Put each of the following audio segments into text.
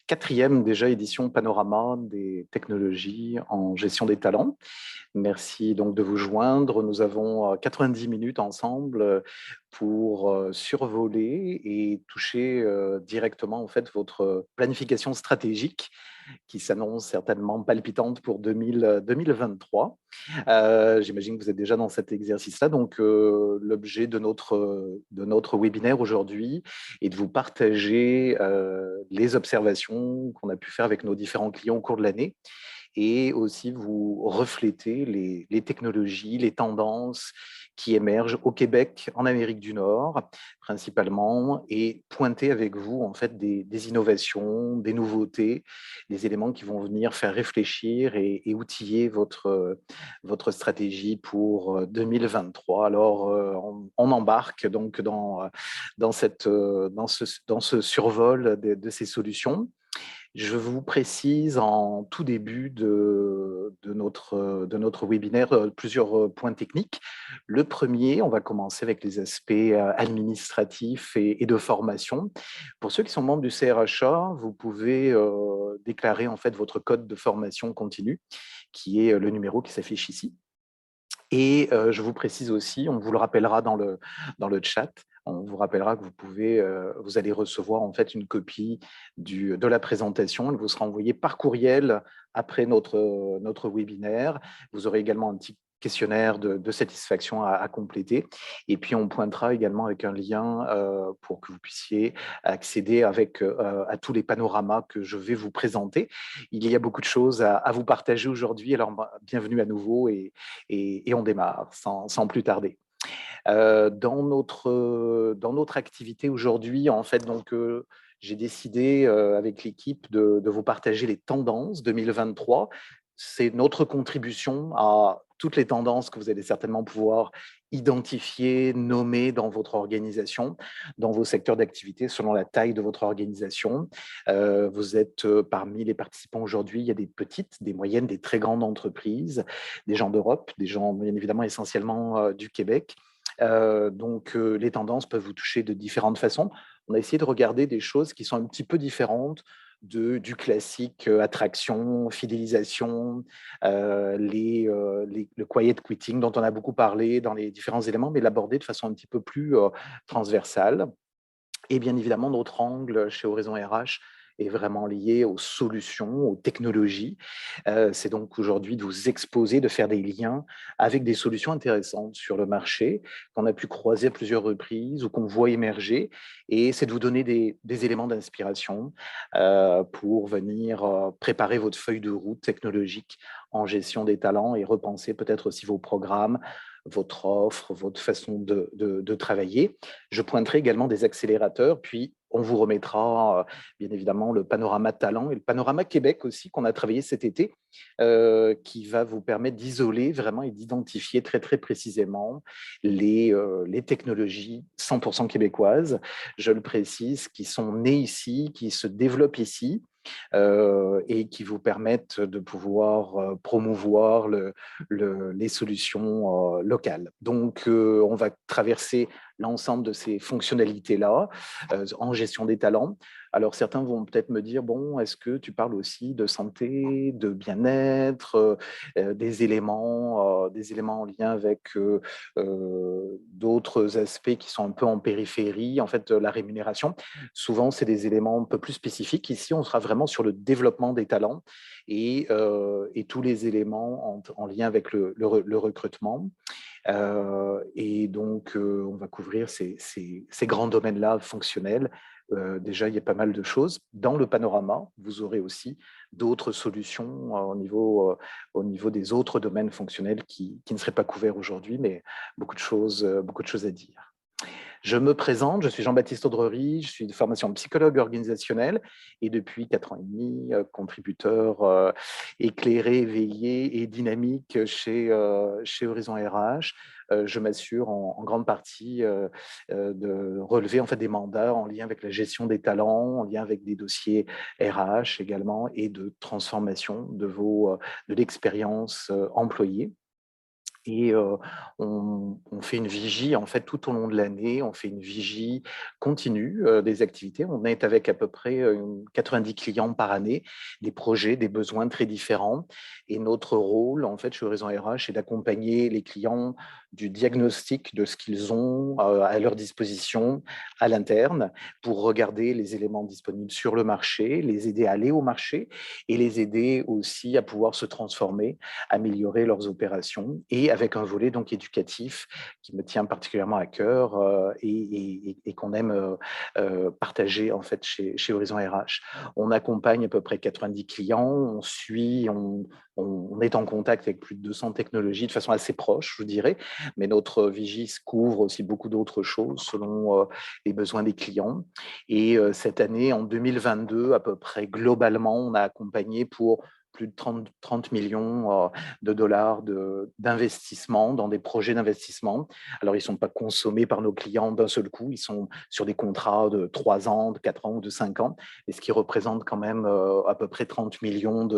quatrième déjà édition Panorama des technologies en gestion des talents. Merci donc de vous joindre. Nous avons 90 minutes ensemble pour survoler et toucher directement en fait votre planification stratégique qui s'annonce certainement palpitante pour 2023. J'imagine que vous êtes déjà dans cet exercice-là. Donc, l'objet de notre webinaire aujourd'hui est de vous partager les observations qu'on a pu faire avec nos différents clients au cours de l'année et aussi vous refléter les technologies, les tendances qui émergent au Québec, en Amérique du Nord principalement, et pointer avec vous en fait des innovations, des nouveautés, des éléments qui vont venir faire réfléchir et outiller votre stratégie pour 2023. Alors, on embarque donc dans ce survol de ces solutions. Je vous précise en tout début de notre webinaire plusieurs points techniques. Le premier, on va commencer avec les aspects administratifs et de formation. Pour ceux qui sont membres du CRHA, vous pouvez déclarer en fait votre code de formation continue, qui est le numéro qui s'affiche ici. Et je vous précise aussi, on vous le rappellera dans le chat, on vous rappellera que vous allez recevoir en fait une copie de la présentation. Elle vous sera envoyée par courriel après notre webinaire. Vous aurez également un petit questionnaire de satisfaction à compléter. Et puis, on pointera également avec un lien pour que vous puissiez accéder à tous les panoramas que je vais vous présenter. Il y a beaucoup de choses à vous partager aujourd'hui. Alors, bienvenue à nouveau et on démarre sans plus tarder. Dans notre activité aujourd'hui, en fait, donc, j'ai décidé avec l'équipe de vous partager les tendances 2023. C'est notre contribution à toutes les tendances que vous allez certainement pouvoir identifier, nommer dans votre organisation, dans vos secteurs d'activité, selon la taille de votre organisation. Vous êtes parmi les participants aujourd'hui, il y a des petites, des moyennes, des très grandes entreprises, des gens d'Europe, des gens bien évidemment essentiellement du Québec. Donc, les tendances peuvent vous toucher de différentes façons. On a essayé de regarder des choses qui sont un petit peu différentes du classique attraction, fidélisation, le quiet quitting dont on a beaucoup parlé dans les différents éléments, mais l'aborder de façon un petit peu plus transversale. Et bien évidemment, notre angle chez Horizon RH est vraiment lié aux solutions, aux technologies. C'est donc aujourd'hui de vous exposer, de faire des liens avec des solutions intéressantes sur le marché qu'on a pu croiser à plusieurs reprises ou qu'on voit émerger. Et c'est de vous donner des éléments d'inspiration pour venir préparer votre feuille de route technologique en gestion des talents et repenser peut-être aussi vos programmes, votre offre, votre façon de travailler. Je pointerai également des accélérateurs, puis on vous remettra bien évidemment le panorama talent et le panorama Québec aussi qu'on a travaillé cet été, qui va vous permettre d'isoler vraiment et d'identifier très très précisément les technologies 100% québécoises, je le précise, qui sont nées ici, qui se développent ici, et qui vous permettent de pouvoir promouvoir les solutions locales. Donc, on va traverser l'ensemble de ces fonctionnalités-là en gestion des talents. Alors, certains vont peut-être me dire, bon, est-ce que tu parles aussi de santé, de bien-être, des éléments en lien avec d'autres aspects qui sont un peu en périphérie, en fait, la rémunération. Souvent, c'est des éléments un peu plus spécifiques. Ici, on sera vraiment sur le développement des talents et tous les éléments en lien avec le recrutement. Et donc, on va couvrir ces grands domaines-là fonctionnels. Déjà, il y a pas mal de choses. Dans le panorama, vous aurez aussi d'autres solutions au niveau des autres domaines fonctionnels qui ne seraient pas couverts aujourd'hui, mais beaucoup de choses à dire. Je me présente, je suis Jean-Baptiste Audrery, je suis de formation psychologue organisationnel et depuis 4 ans et demi, contributeur éclairé, éveillé et dynamique chez Horizon RH. Je m'assure en grande partie de relever en fait des mandats en lien avec la gestion des talents, en lien avec des dossiers RH également et de transformation de l'expérience employée. Et on fait une vigie, en fait, tout au long de l'année, on fait une vigie continue, des activités. On est avec à peu près, 90 clients par année, des projets, des besoins très différents et notre rôle, en fait, chez Horizon RH, est d'accompagner les clients du diagnostic de ce qu'ils ont, à leur disposition à l'interne pour regarder les éléments disponibles sur le marché, les aider à aller au marché et les aider aussi à pouvoir se transformer, améliorer leurs opérations et avec un volet donc éducatif qui me tient particulièrement à cœur et qu'on aime partager en fait chez Horizon RH. On accompagne à peu près 90 clients, on suit, on est en contact avec plus de 200 technologies de façon assez proche, je dirais, mais notre vigie couvre aussi beaucoup d'autres choses selon les besoins des clients. Et cette année, en 2022, à peu près globalement, on a accompagné pour plus de 30 millions de dollars d'investissement dans des projets d'investissement. Alors, ils ne sont pas consommés par nos clients d'un seul coup, ils sont sur des contrats de 3 ans, de 4 ans ou de 5 ans, et ce qui représente quand même à peu près 30 millions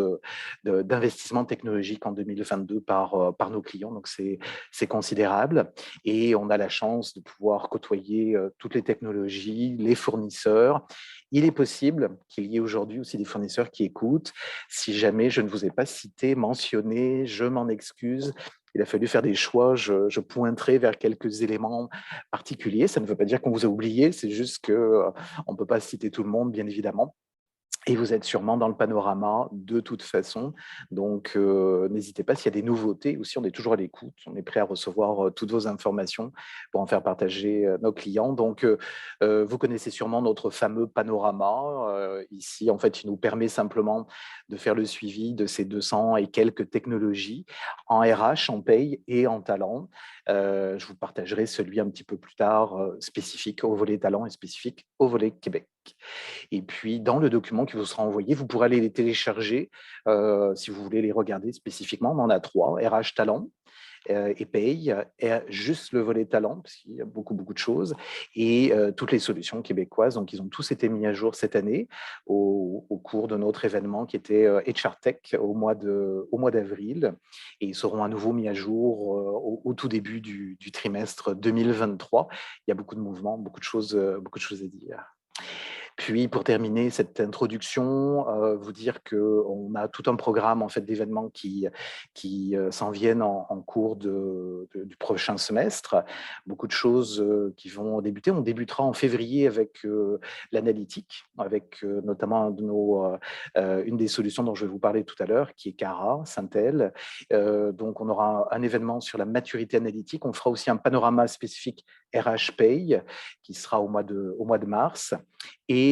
d'investissements technologiques en 2022 par nos clients. Donc, c'est considérable. Et on a la chance de pouvoir côtoyer toutes les technologies, les fournisseurs. Il est possible qu'il y ait aujourd'hui aussi des fournisseurs qui écoutent. Si jamais je ne vous ai pas cité, mentionné, je m'en excuse. Il a fallu faire des choix, je pointerai vers quelques éléments particuliers. Ça ne veut pas dire qu'on vous a oublié, c'est juste qu'on ne peut pas citer tout le monde, bien évidemment. Et vous êtes sûrement dans le panorama de toute façon. Donc, n'hésitez pas s'il y a des nouveautés ou si on est toujours à l'écoute. On est prêt à recevoir toutes vos informations pour en faire partager nos clients. Donc, vous connaissez sûrement notre fameux panorama. Ici, en fait, il nous permet simplement de faire le suivi de ces 200 et quelques technologies en RH, en paye et en talent. Je vous partagerai celui un petit peu plus tard, spécifique au volet talent et spécifique au volet Québec. Et puis, dans le document qui vous sera envoyé, vous pourrez aller les télécharger si vous voulez les regarder spécifiquement. On en a 3, RH Talent et Paye, et juste le volet talent, parce qu'il y a beaucoup, beaucoup de choses, et toutes les solutions québécoises. Donc, ils ont tous été mis à jour cette année au cours de notre événement qui était HR Tech au mois d'avril. Et ils seront à nouveau mis à jour au tout début du trimestre 2023. Il y a beaucoup de mouvements, beaucoup de choses à dire. Puis, pour terminer cette introduction, vous dire qu'on a tout un programme en fait, d'événements qui s'en viennent en cours du prochain semestre. Beaucoup de choses qui vont débuter. On débutera en février avec l'analytique, avec notamment une des solutions dont je vais vous parler tout à l'heure, qui est Cara, Syntel. Donc, on aura un événement sur la maturité analytique. On fera aussi un panorama spécifique RH Pay qui sera au mois de mars. Et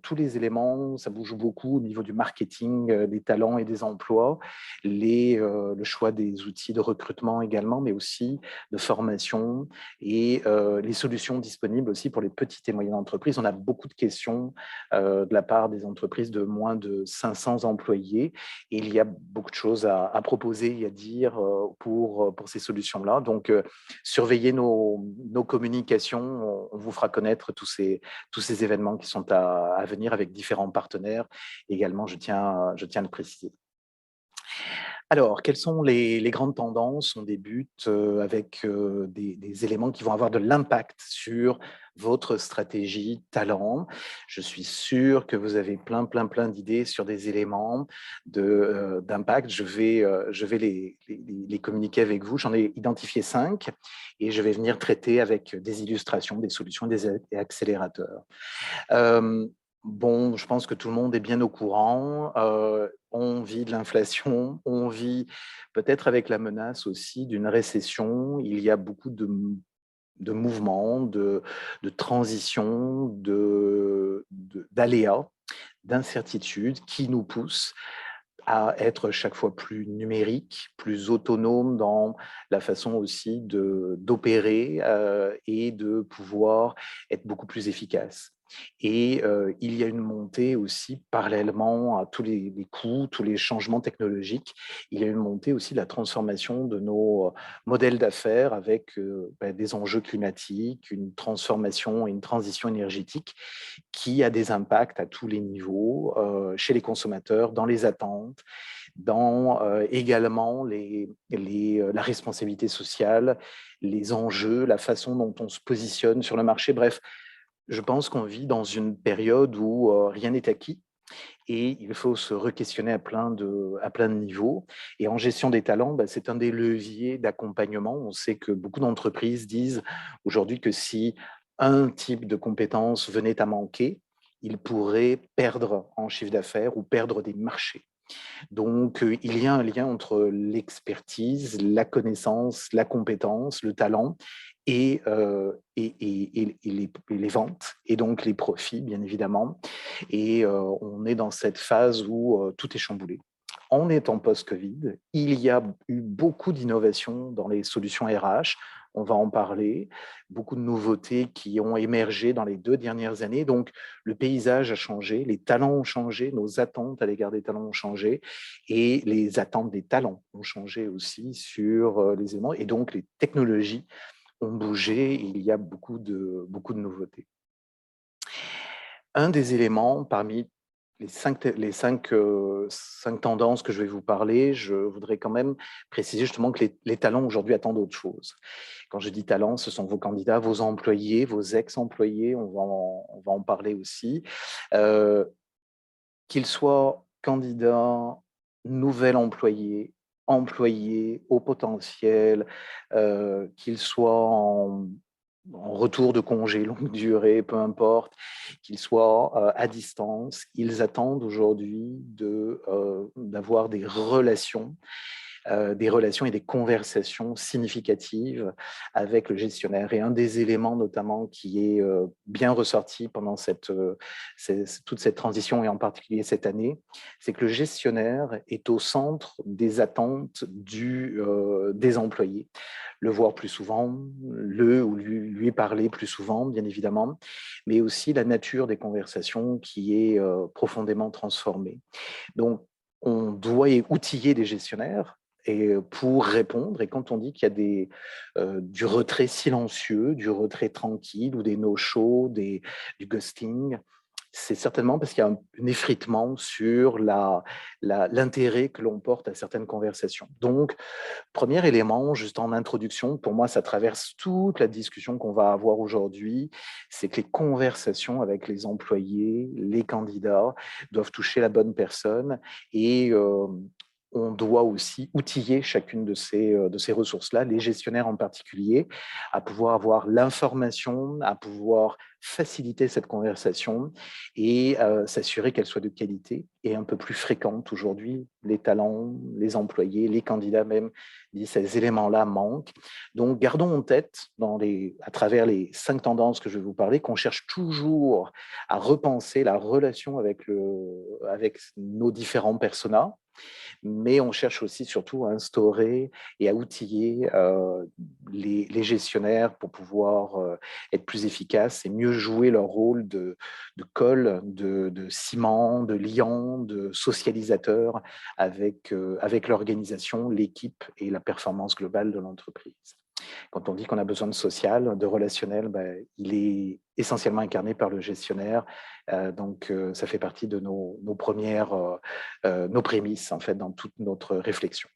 tous les éléments, ça bouge beaucoup au niveau du marketing, des talents et des emplois, le choix des outils de recrutement également, mais aussi de formation et les solutions disponibles aussi pour les petites et moyennes entreprises. On a beaucoup de questions de la part des entreprises de moins de 500 employés et il y a beaucoup de choses à proposer et à dire pour ces solutions-là. Donc, surveillez nos communications, on vous fera connaître tous ces événements qui sont à venir avec différents partenaires. Également, je tiens à le préciser. Alors, quelles sont les grandes tendances? On débute avec des éléments qui vont avoir de l'impact sur votre stratégie talent. Je suis sûr que vous avez plein d'idées sur des éléments d'impact. Je vais les communiquer avec vous. J'en ai identifié 5 et je vais venir traiter avec des illustrations, des solutions, des accélérateurs. Bon, je pense que tout le monde est bien au courant. On vit de l'inflation, on vit peut-être avec la menace aussi d'une récession. Il y a beaucoup de mouvements, de transitions, d'aléas, d'incertitudes qui nous poussent à être chaque fois plus numérique, plus autonome dans la façon aussi d'opérer et de pouvoir être beaucoup plus efficace. Et il y a une montée aussi parallèlement à tous les coûts, tous les changements technologiques. Il y a une montée aussi de la transformation de nos modèles d'affaires avec des enjeux climatiques, une transformation et une transition énergétique qui a des impacts à tous les niveaux, chez les consommateurs, dans les attentes, dans également la responsabilité sociale, les enjeux, la façon dont on se positionne sur le marché. Bref, je pense qu'on vit dans une période où rien n'est acquis et il faut se re-questionner à plein de niveaux. Et en gestion des talents, c'est un des leviers d'accompagnement. On sait que beaucoup d'entreprises disent aujourd'hui que si un type de compétence venait à manquer, ils pourraient perdre en chiffre d'affaires ou perdre des marchés. Donc, il y a un lien entre l'expertise, la connaissance, la compétence, le talent et les ventes, et donc les profits, bien évidemment. Et on est dans cette phase où tout est chamboulé. On est en post-Covid. Il y a eu beaucoup d'innovations dans les solutions RH. On va en parler. Beaucoup de nouveautés qui ont émergé dans les 2 dernières années. Donc, le paysage a changé, les talents ont changé, nos attentes à l'égard des talents ont changé et les attentes des talents ont changé aussi sur les éléments. Et donc, les technologies ont bougé. Il y a beaucoup de nouveautés. Un des éléments parmi les cinq tendances que je vais vous parler, je voudrais quand même préciser justement que les talents aujourd'hui attendent autre chose. Quand je dis talents, ce sont vos candidats, vos employés, vos ex-employés, on va en parler aussi. Euh, Qu'ils soient candidats, nouvel employé, employé au potentiel, qu'ils soient en retour de congé longue durée, peu importe, qu'ils soient à distance, ils attendent aujourd'hui d'avoir des relations et des conversations significatives avec le gestionnaire. Et un des éléments notamment qui est bien ressorti pendant toute cette transition et en particulier cette année, c'est que le gestionnaire est au centre des attentes des employés. Le voir plus souvent, ou lui parler plus souvent, bien évidemment, mais aussi la nature des conversations qui est profondément transformée. Donc, on doit outiller des gestionnaires pour répondre. Et quand on dit qu'il y a du retrait silencieux, du retrait tranquille ou des no-shows, du ghosting, c'est certainement parce qu'il y a un effritement sur l'intérêt que l'on porte à certaines conversations. Donc, premier élément, juste en introduction, pour moi, ça traverse toute la discussion qu'on va avoir aujourd'hui, c'est que les conversations avec les employés, les candidats, doivent toucher la bonne personne et on doit aussi outiller chacune de ces ressources-là, les gestionnaires en particulier, à pouvoir avoir l'information, à pouvoir faciliter cette conversation et s'assurer qu'elle soit de qualité et un peu plus fréquente. Aujourd'hui, les talents, les employés, les candidats même, ces éléments-là manquent. Donc, gardons en tête, à travers les 5 tendances que je vais vous parler, qu'on cherche toujours à repenser la relation avec nos différents personas, mais on cherche aussi surtout à instaurer et à outiller les gestionnaires pour pouvoir être plus efficaces et mieux jouer leur rôle de colle, de ciment, de liant, de socialisateur avec l'organisation, l'équipe et la performance globale de l'entreprise. Quand on dit qu'on a besoin de social, de relationnel, il est essentiellement incarné par le gestionnaire. Donc, ça fait partie de nos prémices, en fait, dans toute notre réflexion.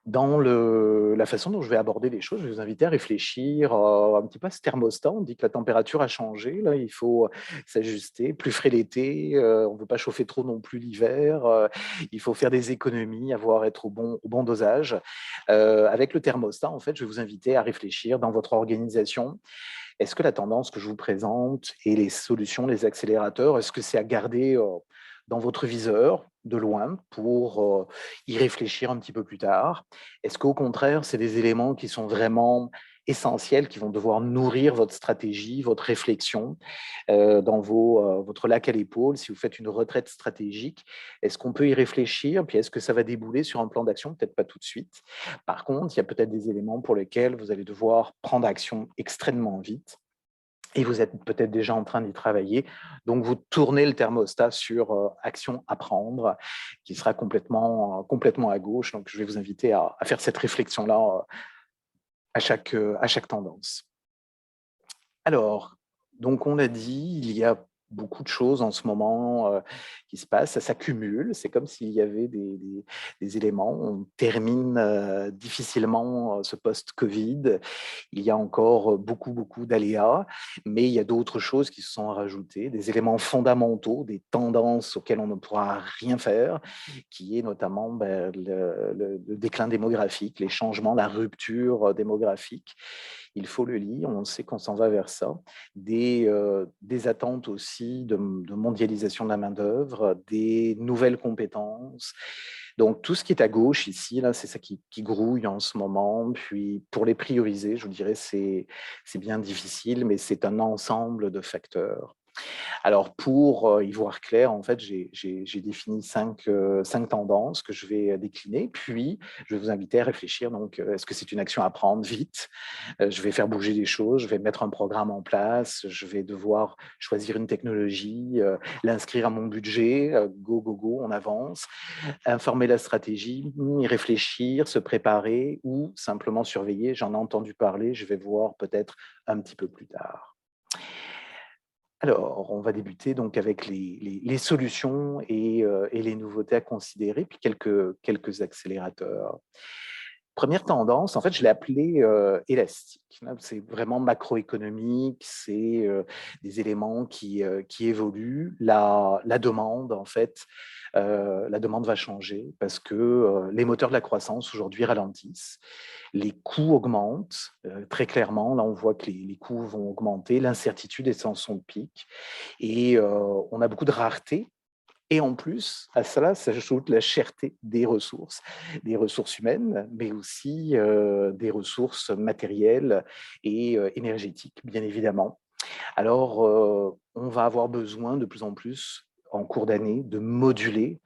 Dans la façon dont je vais aborder les choses, je vais vous inviter à réfléchir un petit peu à ce thermostat. On dit que la température a changé, là, il faut s'ajuster. Plus frais l'été, on ne veut pas chauffer trop non plus l'hiver. Il faut faire des économies, être au bon dosage. Avec le thermostat, en fait, je vais vous inviter à réfléchir dans votre organisation. Est-ce que la tendance que je vous présente et les solutions, les accélérateurs, est-ce que c'est à garder dans votre viseur de loin pour y réfléchir un petit peu plus tard? Est-ce qu'au contraire, c'est des éléments qui sont vraiment essentiels, qui vont devoir nourrir votre stratégie, votre réflexion dans votre lac à l'épaule? Si vous faites une retraite stratégique, est-ce qu'on peut y réfléchir? Puis est-ce que ça va débouler sur un plan d'action? Peut-être pas tout de suite. Par contre, il y a peut-être des éléments pour lesquels vous allez devoir prendre action extrêmement vite. et vous êtes peut-être déjà en train d'y travailler. Donc, vous tournez le thermostat sur action apprendre, qui sera complètement à gauche. Donc, je vais vous inviter à faire cette réflexion-là à chaque tendance. Alors, donc on l'a dit, il y a beaucoup de choses en ce moment qui se passent, ça s'accumule, c'est comme s'il y avait des éléments. On termine difficilement ce post-Covid, il y a encore beaucoup d'aléas, mais il y a d'autres choses qui se sont rajoutées, des éléments fondamentaux, des tendances auxquelles on ne pourra rien faire, qui est notamment le déclin démographique, les changements, la rupture démographique. Il faut le lire, on sait qu'on s'en va vers ça. Des attentes aussi de mondialisation de la main-d'œuvre, des nouvelles compétences. Donc, tout ce qui est à gauche ici, là, c'est ça qui grouille en ce moment. Puis, pour les prioriser, je vous dirais, c'est bien difficile, mais c'est un ensemble de facteurs. Alors, pour y voir clair, en fait, j'ai défini cinq tendances que je vais décliner. Puis, je vais vous inviter à réfléchir. Donc, est-ce que c'est une action à prendre vite? Je vais faire bouger des choses, je vais mettre un programme en place, je vais devoir choisir une technologie, l'inscrire à mon budget, go, on avance, informer la stratégie, y réfléchir, se préparer ou simplement surveiller. J'en ai entendu parler, je vais voir peut-être un petit peu plus tard. Alors, on va débuter donc avec les solutions et les nouveautés à considérer, puis quelques accélérateurs. Première tendance, en fait, je l'ai appelée élastique. C'est vraiment macroéconomique, c'est des éléments qui évoluent. La demande, en fait, la demande va changer parce que les moteurs de la croissance aujourd'hui ralentissent. Les coûts augmentent très clairement. Là, on voit que les coûts vont augmenter. L'incertitude est sans son pic. Et on a beaucoup de rareté. Et en plus, à cela s'ajoute la cherté des ressources humaines, mais aussi des ressources matérielles et énergétiques, bien évidemment. Alors, on va avoir besoin de plus en plus, en cours d'année, de moduler.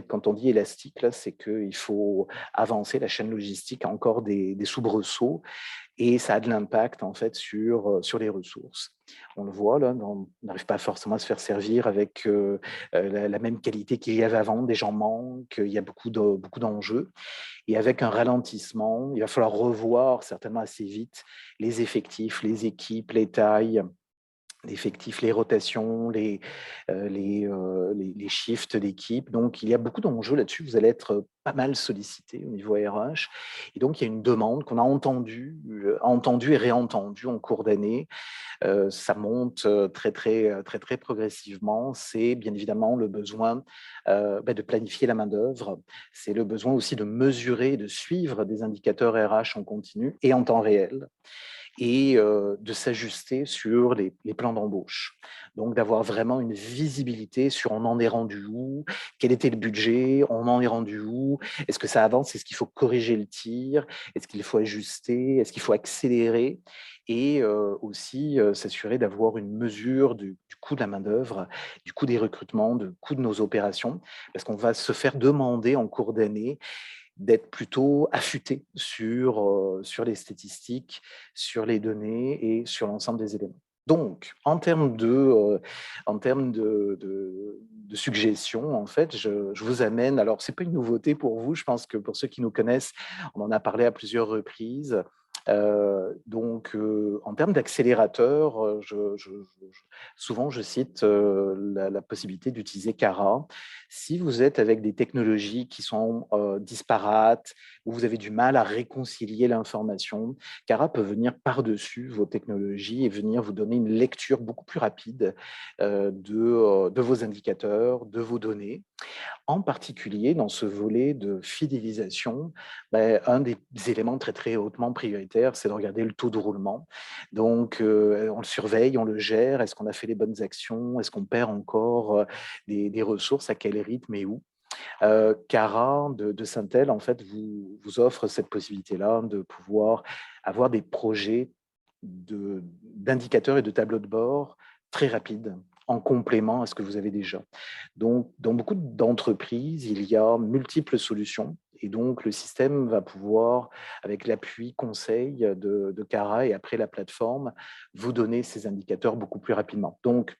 Quand on dit élastique, là, c'est qu'il faut avancer. La chaîne logistique a encore des soubresauts et ça a de l'impact en fait sur les ressources. On le voit là, on n'arrive pas forcément à se faire servir avec la même qualité qu'il y avait avant. Des gens manquent, il y a beaucoup d'enjeux. Et avec un ralentissement, il va falloir revoir certainement assez vite les effectifs, les équipes, les tailles, l'effectif, les rotations, les shifts d'équipe. Donc, il y a beaucoup d'enjeux là-dessus. Vous allez être pas mal sollicité au niveau RH. Et donc, il y a une demande qu'on a entendue et réentendue en cours d'année. Ça monte très progressivement. C'est bien évidemment le besoin de planifier la main-d'œuvre. C'est le besoin aussi de mesurer, de suivre des indicateurs RH en continu et en temps réel et de s'ajuster sur les plans d'embauche. Donc, d'avoir vraiment une visibilité sur on en est rendu où, quel était le budget, on en est rendu où, est-ce que ça avance, est-ce qu'il faut corriger le tir, est-ce qu'il faut ajuster, est-ce qu'il faut accélérer et aussi s'assurer d'avoir une mesure du coût de la main-d'œuvre, du coût des recrutements, du coût de nos opérations, parce qu'on va se faire demander en cours d'année d'être plutôt affûté sur les statistiques, sur les données et sur l'ensemble des éléments. Donc, en termes de suggestions, en fait, je vous amène, alors ce n'est pas une nouveauté pour vous, je pense que pour ceux qui nous connaissent, on en a parlé à plusieurs reprises. En termes d'accélérateur, souvent je cite la possibilité d'utiliser Cara. Si vous êtes avec des technologies qui sont disparates, où vous avez du mal à réconcilier l'information, Cara peut venir par-dessus vos technologies et venir vous donner une lecture beaucoup plus rapide de vos indicateurs, de vos données. En particulier, dans ce volet de fidélisation, un des éléments très hautement prioritaires, c'est de regarder le taux de roulement. Donc, on le surveille, on le gère. Est-ce qu'on a fait les bonnes actions? Est-ce qu'on perd encore des ressources? À quel rythme et où? Cara de Syntel, en fait, vous offre cette possibilité-là de pouvoir avoir des projets d'indicateurs et de tableaux de bord très rapides en complément à ce que vous avez déjà. Donc, dans beaucoup d'entreprises, il y a multiples solutions Et donc, le système va pouvoir, avec l'appui conseil de Cara et après la plateforme, vous donner ces indicateurs beaucoup plus rapidement. Donc,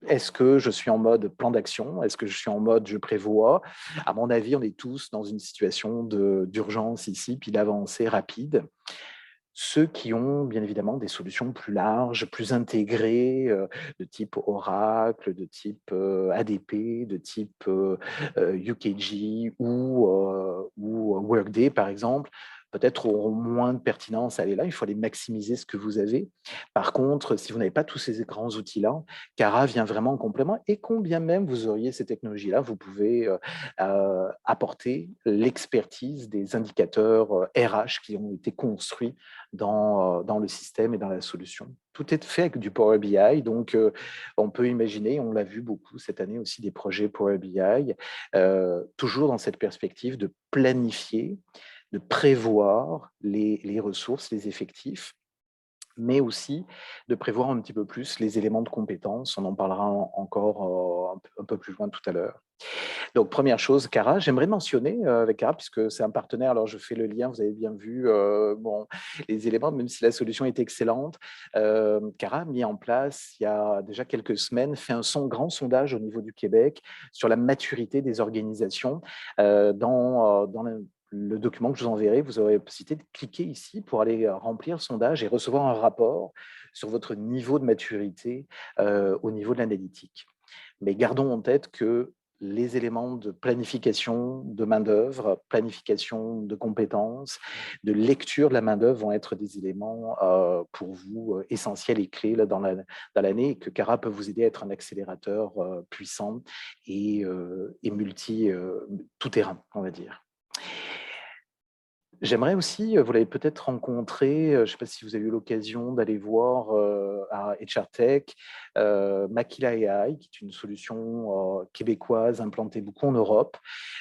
est-ce que je suis en mode plan d'action? Est-ce que je suis en mode je prévois? À mon avis, on est tous dans une situation d'urgence ici, puis d'avancée rapide. Ceux qui ont bien évidemment des solutions plus larges, plus intégrées, de type Oracle, de type ADP, de type UKG ou Workday par exemple, peut-être auront moins de pertinence à aller là. Il faut aller maximiser ce que vous avez. Par contre, si vous n'avez pas tous ces grands outils-là, Cara vient vraiment en complément. Et combien même vous auriez ces technologies-là, vous pouvez apporter l'expertise des indicateurs RH qui ont été construits dans le système et dans la solution. Tout est fait avec du Power BI, donc on peut imaginer, on l'a vu beaucoup cette année aussi, des projets Power BI, toujours dans cette perspective de planifier, de prévoir les ressources, les effectifs, mais aussi de prévoir un petit peu plus les éléments de compétences. On en parlera encore un peu plus loin tout à l'heure. Donc, première chose, Cara, j'aimerais mentionner avec Cara, puisque c'est un partenaire, alors je fais le lien, vous avez bien vu bon, les éléments, même si la solution est excellente. Cara a mis en place, il y a déjà quelques semaines, fait un grand sondage au niveau du Québec sur la maturité des organisations. Dans le document que je vous enverrai, vous aurez la possibilité de cliquer ici pour aller remplir le sondage et recevoir un rapport sur votre niveau de maturité au niveau de l'analytique. Mais gardons en tête que les éléments de planification de main-d'œuvre, planification de compétences, de lecture de la main-d'œuvre vont être des éléments pour vous essentiels et clés là, dans l'année, et que Cara peut vous aider à être un accélérateur puissant et tout-terrain, on va dire. J'aimerais aussi, vous l'avez peut-être rencontré, je ne sais pas si vous avez eu l'occasion d'aller voir à HR Tech, Makila AI, qui est une solution québécoise implantée beaucoup en Europe,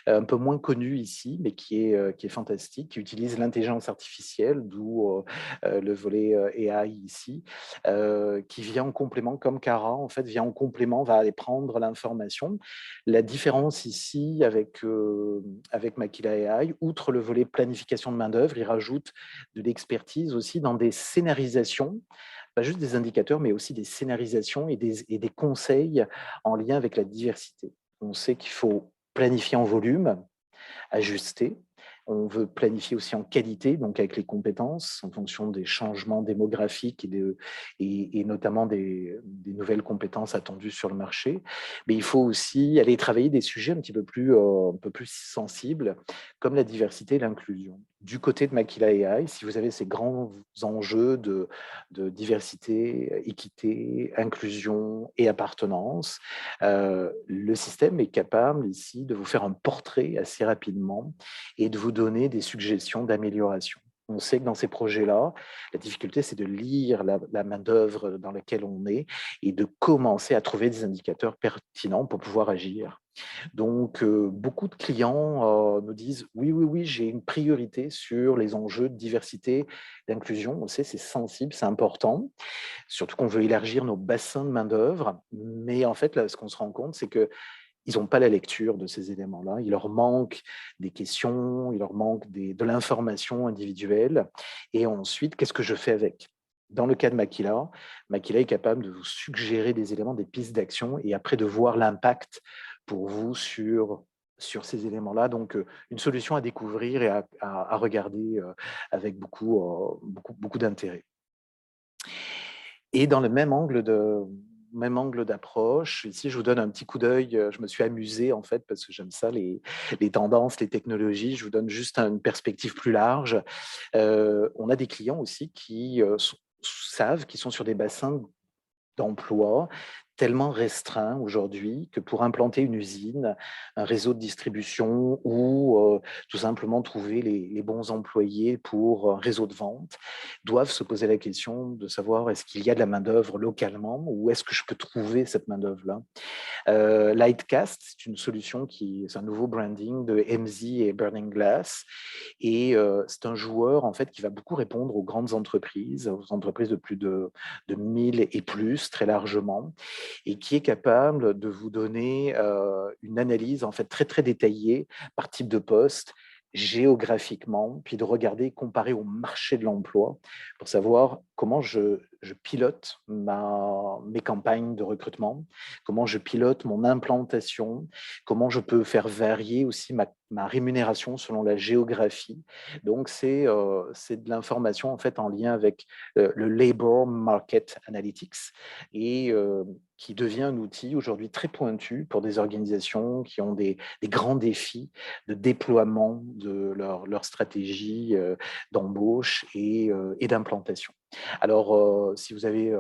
un peu moins connue ici, mais qui est fantastique, qui utilise l'intelligence artificielle, d'où le volet AI ici, qui vient en complément, comme Cara, en fait, vient en complément, va aller prendre l'information. La différence ici avec Makila AI, outre le volet planification de main-d'œuvre, il rajoute de l'expertise aussi dans des scénarisations, pas juste des indicateurs, mais aussi des scénarisations et des conseils en lien avec la diversité. On sait qu'il faut planifier en volume, ajuster. On veut planifier aussi en qualité, donc avec les compétences, en fonction des changements démographiques et notamment des nouvelles compétences attendues sur le marché. Mais il faut aussi aller travailler des sujets un peu plus sensibles, comme la diversité et l'inclusion. Du côté de Makila AI, si vous avez ces grands enjeux de diversité, équité, inclusion et appartenance, le système est capable ici de vous faire un portrait assez rapidement et de vous donner des suggestions d'amélioration. On sait que dans ces projets-là, la difficulté, c'est de lire la main-d'œuvre dans laquelle on est et de commencer à trouver des indicateurs pertinents pour pouvoir agir. Donc, beaucoup de clients nous disent oui, oui, oui, j'ai une priorité sur les enjeux de diversité, d'inclusion. On sait, c'est sensible, c'est important, surtout qu'on veut élargir nos bassins de main-d'œuvre. Mais en fait, là, ce qu'on se rend compte, c'est que ils n'ont pas la lecture de ces éléments-là. Il leur manque des questions, il leur manque de l'information individuelle. Et ensuite, qu'est-ce que je fais avec? Dans le cas de Makila, Makila est capable de vous suggérer des éléments, des pistes d'action, et après de voir l'impact pour vous sur ces éléments-là. Donc, une solution à découvrir et à regarder avec beaucoup d'intérêt. Et dans le même angle d'approche, ici, je vous donne un petit coup d'œil. Je me suis amusé, en fait, parce que j'aime ça, les tendances, les technologies. Je vous donne juste une perspective plus large. On a des clients aussi qui savent qu'ils sont sur des bassins d'emploi tellement restreint aujourd'hui que pour implanter une usine, un réseau de distribution ou tout simplement trouver les bons employés pour un réseau de vente, doivent se poser la question de savoir est-ce qu'il y a de la main-d'œuvre localement ou est-ce que je peux trouver cette main-d'œuvre-là. Lightcast, c'est une solution c'est un nouveau branding de MZ et Burning Glass. Et c'est un joueur en fait qui va beaucoup répondre aux grandes entreprises, aux entreprises de plus de 1000 et plus, très largement, et qui est capable de vous donner une analyse en fait très très détaillée par type de poste géographiquement, puis de regarder, comparer au marché de l'emploi pour savoir comment je pilote mes campagnes de recrutement, comment je pilote mon implantation, comment je peux faire varier aussi ma rémunération selon la géographie. Donc, c'est de l'information en fait en lien avec le Labor Market Analytics et qui devient un outil aujourd'hui très pointu pour des organisations qui ont des grands défis de déploiement de leur stratégie d'embauche et d'implantation. Alors, si vous avez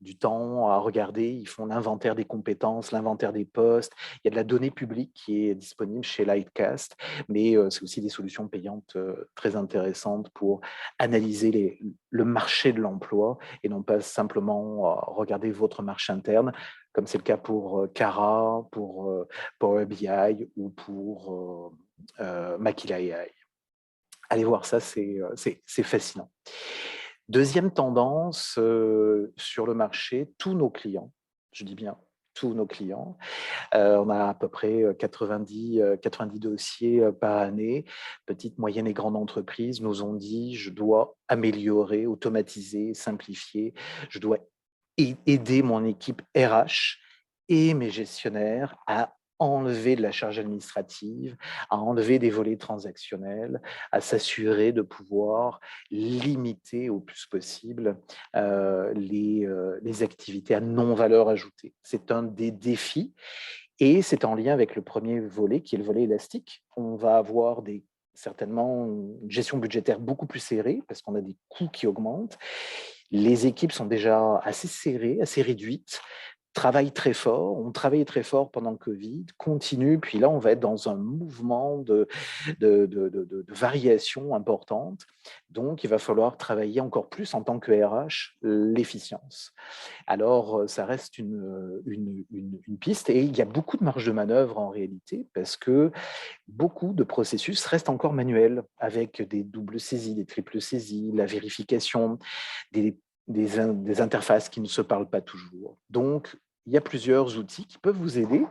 du temps à regarder, ils font l'inventaire des compétences, l'inventaire des postes. Il y a de la donnée publique qui est disponible chez Lightcast, mais c'est aussi des solutions payantes très intéressantes pour analyser le marché de l'emploi et non pas simplement regarder votre marché interne, comme c'est le cas pour Cara, pour Power BI ou pour Makila AI. Allez voir ça, c'est fascinant. Deuxième tendance sur le marché, tous nos clients, je dis bien tous nos clients, on a à peu près 90 dossiers par année. Petites, moyennes et grandes entreprises nous ont dit, je dois améliorer, automatiser, simplifier, je dois aider mon équipe RH et mes gestionnaires à enlever de la charge administrative, à enlever des volets transactionnels, à s'assurer de pouvoir limiter au plus possible les activités à non-valeur ajoutée. C'est un des défis et c'est en lien avec le premier volet qui est le volet élastique. On va avoir certainement une gestion budgétaire beaucoup plus serrée parce qu'on a des coûts qui augmentent. Les équipes sont déjà assez serrées, assez réduites, travaillent très fort. On travaillait très fort pendant le Covid, continue, puis là, on va être dans un mouvement de variation importante. Donc, il va falloir travailler encore plus en tant que RH l'efficience. Alors, ça reste une piste et il y a beaucoup de marge de manœuvre en réalité parce que beaucoup de processus restent encore manuels avec des doubles saisies, des triples saisies, la vérification, des interfaces qui ne se parlent pas toujours. Donc, il y a plusieurs outils qui peuvent vous aider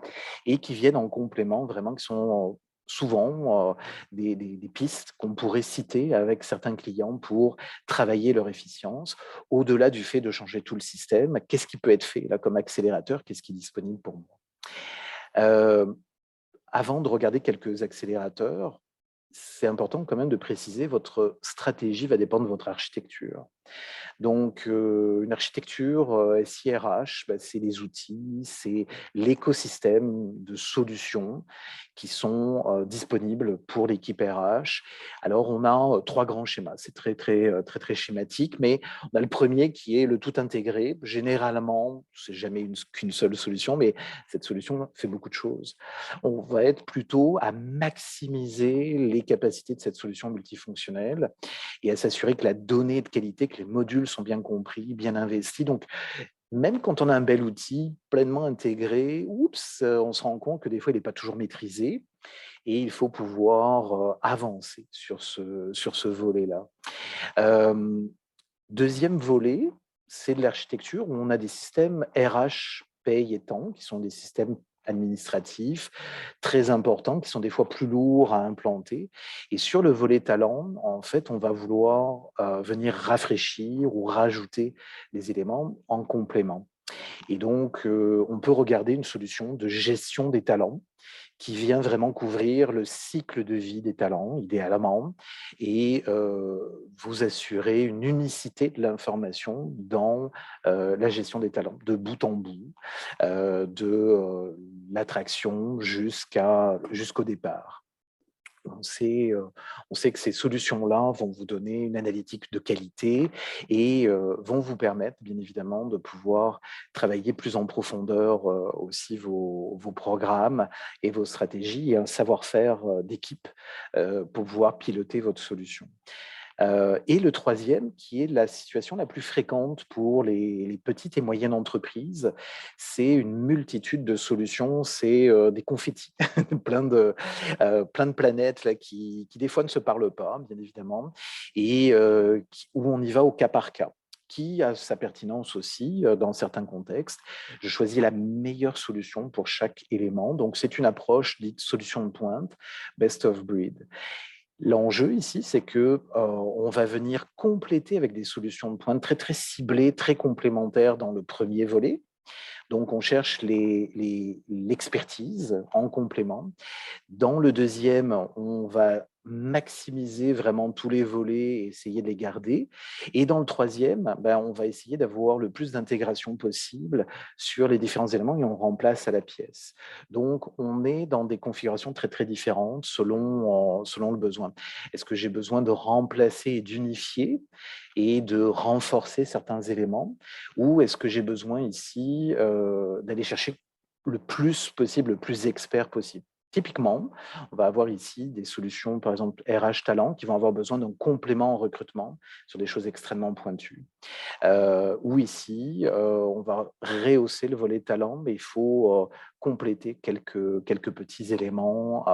et qui viennent en complément, vraiment, qui sont souvent des pistes qu'on pourrait citer avec certains clients pour travailler leur efficience, au-delà du fait de changer tout le système. Qu'est-ce qui peut être fait là comme accélérateur? Qu'est-ce qui est disponible pour moi? Avant de regarder quelques accélérateurs, c'est important quand même de préciser votre stratégie va dépendre de votre architecture. Donc, une architecture SIRH, c'est les outils, c'est l'écosystème de solutions qui sont disponibles pour l'équipe RH. Alors, on a trois grands schémas. C'est très schématique, mais on a le premier qui est le tout intégré. Généralement, c'est jamais qu'une seule solution, mais cette solution fait beaucoup de choses. On va être plutôt à maximiser les capacités de cette solution multifonctionnelle et à s'assurer que la donnée est de qualité, que les modules sont bien compris, bien investis. Donc, même quand on a un bel outil pleinement intégré, on se rend compte que des fois, il n'est pas toujours maîtrisé et il faut pouvoir avancer sur ce volet-là. Deuxième volet, c'est de l'architecture où on a des systèmes RH, paye et temps, qui sont des systèmes administratifs très importants, qui sont des fois plus lourds à implanter. Et sur le volet talent, en fait, on va vouloir venir rafraîchir ou rajouter des éléments en complément. Et donc, on peut regarder une solution de gestion des talents qui vient vraiment couvrir le cycle de vie des talents, idéalement, et vous assurer une unicité de l'information dans la gestion des talents, de bout en bout, de l'attraction jusqu'au départ. On sait que ces solutions-là vont vous donner une analytique de qualité et vont vous permettre, bien évidemment, de pouvoir travailler plus en profondeur aussi vos programmes et vos stratégies et un savoir-faire d'équipe pour pouvoir piloter votre solution. Et le troisième, qui est la situation la plus fréquente pour les petites et moyennes entreprises, c'est une multitude de solutions, c'est des confettis, plein de planètes là, qui des fois ne se parlent pas, bien évidemment, et où on y va au cas par cas qui a sa pertinence aussi dans certains contextes. Je choisis la meilleure solution pour chaque élément. Donc, c'est une approche dite solution de pointe, best of breed. L'enjeu ici, c'est que, on va venir compléter avec des solutions de pointe très, très ciblées, très complémentaires dans le premier volet. Donc on cherche l'expertise en complément. Dans le deuxième, on va maximiser vraiment tous les volets et essayer de les garder. Et dans le troisième, ben, on va essayer d'avoir le plus d'intégration possible sur les différents éléments et on remplace à la pièce. Donc, on est dans des configurations très, très différentes selon le besoin. Est-ce que j'ai besoin de remplacer et d'unifier et de renforcer certains éléments, ou est-ce que j'ai besoin ici d'aller chercher le plus possible, le plus expert possible? Typiquement, on va avoir ici des solutions, par exemple RH Talent, qui vont avoir besoin d'un complément en recrutement sur des choses extrêmement pointues. Ou ici, on va rehausser le volet talent, mais il faut compléter quelques petits éléments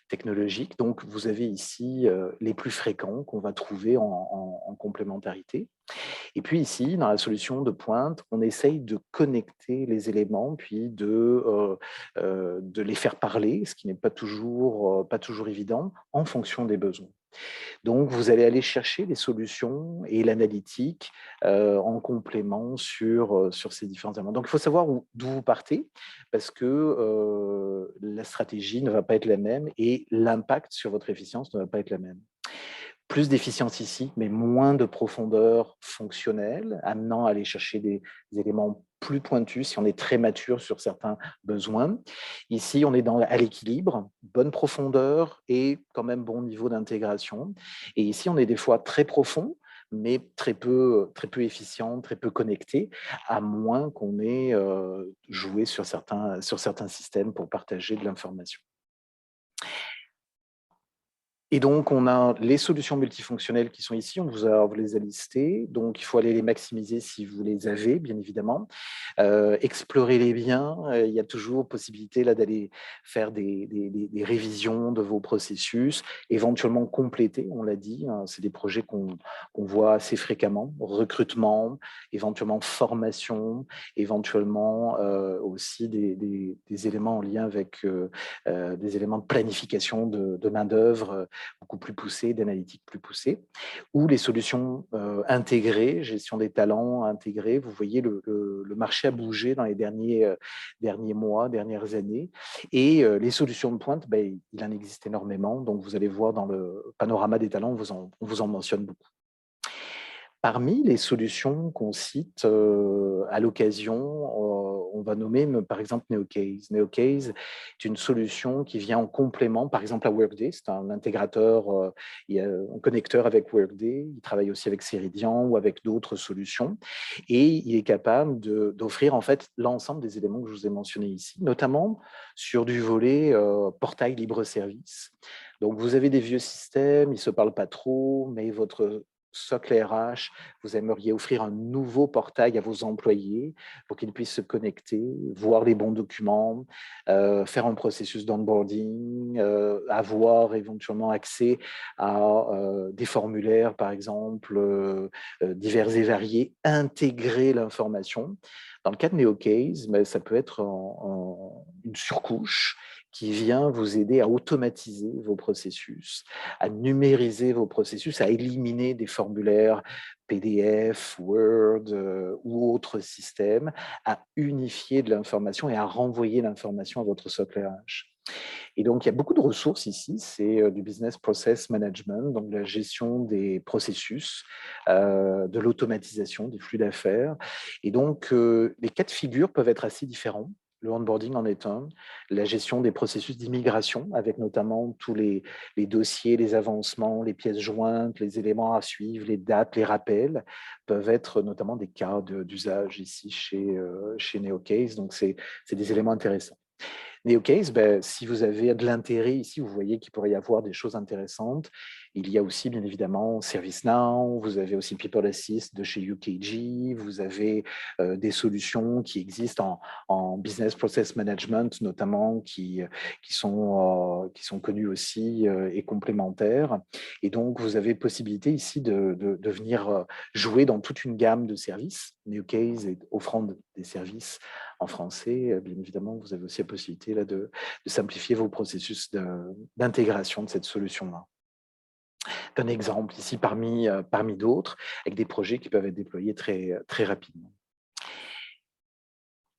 technologiques. Donc, vous avez ici les plus fréquents qu'on va trouver en complémentarité. Et puis ici, dans la solution de pointe, on essaye de connecter les éléments, puis de les faire parler, ce qui n'est pas toujours évident, en fonction des besoins. Donc, vous allez aller chercher les solutions et l'analytique en complément sur ces différents éléments. Donc, il faut savoir d'où vous partez, parce que la stratégie ne va pas être la même et l'impact sur votre efficience ne va pas être la même. Plus d'efficience ici, mais moins de profondeur fonctionnelle, amenant à aller chercher des éléments plus pointus si on est très mature sur certains besoins. Ici, on est à l'équilibre, bonne profondeur et quand même bon niveau d'intégration. Et ici, on est des fois très profond, mais très peu efficient, très peu connecté, à moins qu'on ait joué sur certains systèmes pour partager de l'information. Et donc, on a les solutions multifonctionnelles qui sont ici, vous les a listées. Donc, il faut aller les maximiser si vous les avez, bien évidemment. Explorez-les bien. Il y a toujours possibilité là d'aller faire des révisions de vos processus, éventuellement compléter, on l'a dit. Hein, c'est des projets qu'on voit assez fréquemment. Recrutement, éventuellement formation, éventuellement aussi des éléments en lien avec des éléments de planification de main-d'œuvre beaucoup plus poussées, d'analytique plus poussée, ou les solutions intégrées, gestion des talents intégrés. Vous voyez, le marché a bougé dans les derniers mois, dernières années, et les solutions de pointe, ben, il en existe énormément. Donc, vous allez voir dans le panorama des talents, on vous en mentionne beaucoup. Parmi les solutions qu'on cite à l'occasion, on va nommer par exemple NeoCase. NeoCase est une solution qui vient en complément, par exemple à Workday. C'est un intégrateur, un connecteur avec Workday. Il travaille aussi avec Ceridian ou avec d'autres solutions. Et il est capable d'offrir en fait l'ensemble des éléments que je vous ai mentionnés ici, notamment sur du volet portail libre-service. Donc, vous avez des vieux systèmes, ils ne se parlent pas trop, mais votre socle RH, vous aimeriez offrir un nouveau portail à vos employés pour qu'ils puissent se connecter, voir les bons documents, faire un processus d'onboarding, avoir éventuellement accès à des formulaires, par exemple, divers et variés, intégrer l'information. Dans le cas de NeoCase, mais ça peut être une surcouche qui vient vous aider à automatiser vos processus, à numériser vos processus, à éliminer des formulaires PDF, Word ou autres systèmes, à unifier de l'information et à renvoyer l'information à votre socle RH. Et donc, il y a beaucoup de ressources ici. C'est du business process management, donc la gestion des processus, de l'automatisation des flux d'affaires. Et donc, les cas de figure peuvent être assez différents. Le onboarding en est un, la gestion des processus d'immigration, avec notamment tous les dossiers, les avancements, les pièces jointes, les éléments à suivre, les dates, les rappels, peuvent être notamment des cas d'usage ici chez NeoCase. Donc, c'est des éléments intéressants. NeoCase, ben, si vous avez de l'intérêt ici, vous voyez qu'il pourrait y avoir des choses intéressantes. Il y a aussi, bien évidemment, ServiceNow, vous avez aussi People Assist de chez UKG, vous avez des solutions qui existent en business process management, notamment, qui sont connues aussi et complémentaires. Et donc, vous avez possibilité ici de venir jouer dans toute une gamme de services. NeoCase est offrant des services en français. Bien évidemment, vous avez aussi la possibilité là, de simplifier vos processus d'intégration de cette solution-là. Un exemple ici parmi d'autres, avec des projets qui peuvent être déployés très rapidement.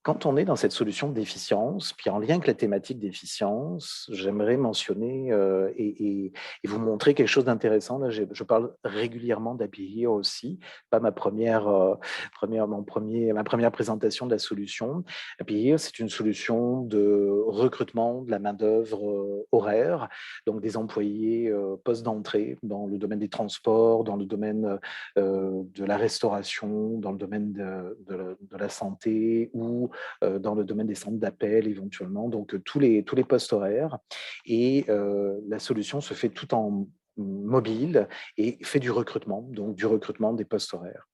Quand on est dans cette solution d'efficience, puis en lien avec la thématique d'efficience, j'aimerais mentionner, et vous montrer quelque chose d'intéressant. Là, je parle régulièrement d'Happy Here aussi, pas ma ma première présentation de la solution. Happy Here, c'est une solution de recrutement de la main-d'œuvre horaire, donc des employés poste d'entrée dans le domaine des transports, dans le domaine de la restauration, dans le domaine de la santé ou dans le domaine des centres d'appel éventuellement, donc tous les postes horaires. Et la solution se fait tout en mobile et fait du recrutement, donc du recrutement des postes horaires.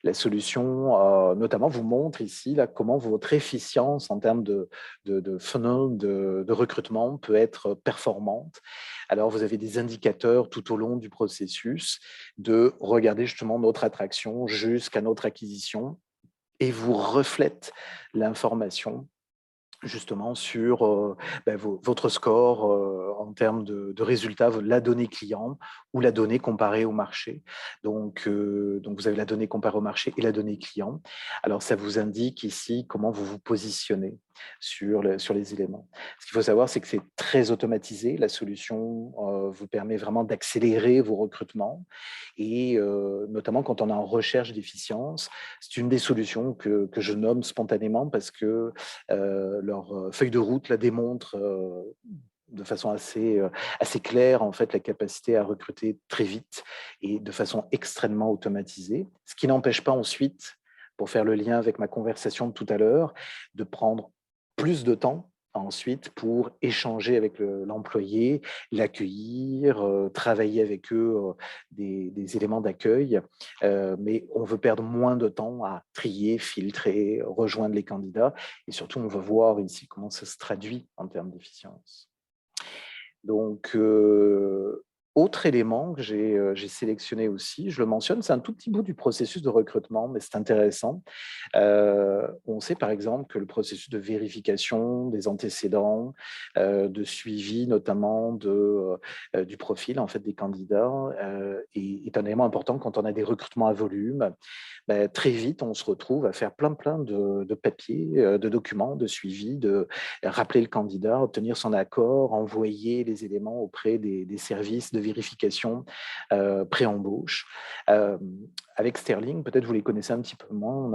La solution, notamment, vous montre ici là, comment votre efficience en termes de funnel de recrutement peut être performante. Alors, vous avez des indicateurs tout au long du processus de regarder justement notre attraction jusqu'à notre acquisition et vous reflète l'information justement sur votre score en termes de résultats, la donnée client ou la donnée comparée au marché. Donc, vous avez la donnée comparée au marché et la donnée client. Alors, ça vous indique ici comment vous vous positionnez sur les éléments. Ce qu'il faut savoir, c'est que c'est très automatisé. La solution vous permet vraiment d'accélérer vos recrutements et notamment quand on est en recherche d'efficience, c'est une des solutions que je nomme spontanément parce que leur feuille de route la démontre de façon assez claire, en fait, la capacité à recruter très vite et de façon extrêmement automatisée. Ce qui n'empêche pas ensuite, pour faire le lien avec ma conversation de tout à l'heure, de prendre plus de temps ensuite pour échanger avec l'employé, l'accueillir, travailler avec eux des éléments d'accueil. Mais on veut perdre moins de temps à trier, filtrer, rejoindre les candidats. Et surtout, on veut voir ici comment ça se traduit en termes d'efficience. Donc, autre élément que j'ai sélectionné aussi, je le mentionne, c'est un tout petit bout du processus de recrutement, mais c'est intéressant. On sait par exemple que le processus de vérification des antécédents, de suivi notamment du profil en fait, des candidats est un élément important quand on a des recrutements à volume. Très vite, on se retrouve à faire plein de papiers, de documents, de suivi, de rappeler le candidat, obtenir son accord, envoyer les éléments auprès des services de vérification pré-embauche. Euh, Avec Sterling, peut-être vous les connaissez un petit peu moins, on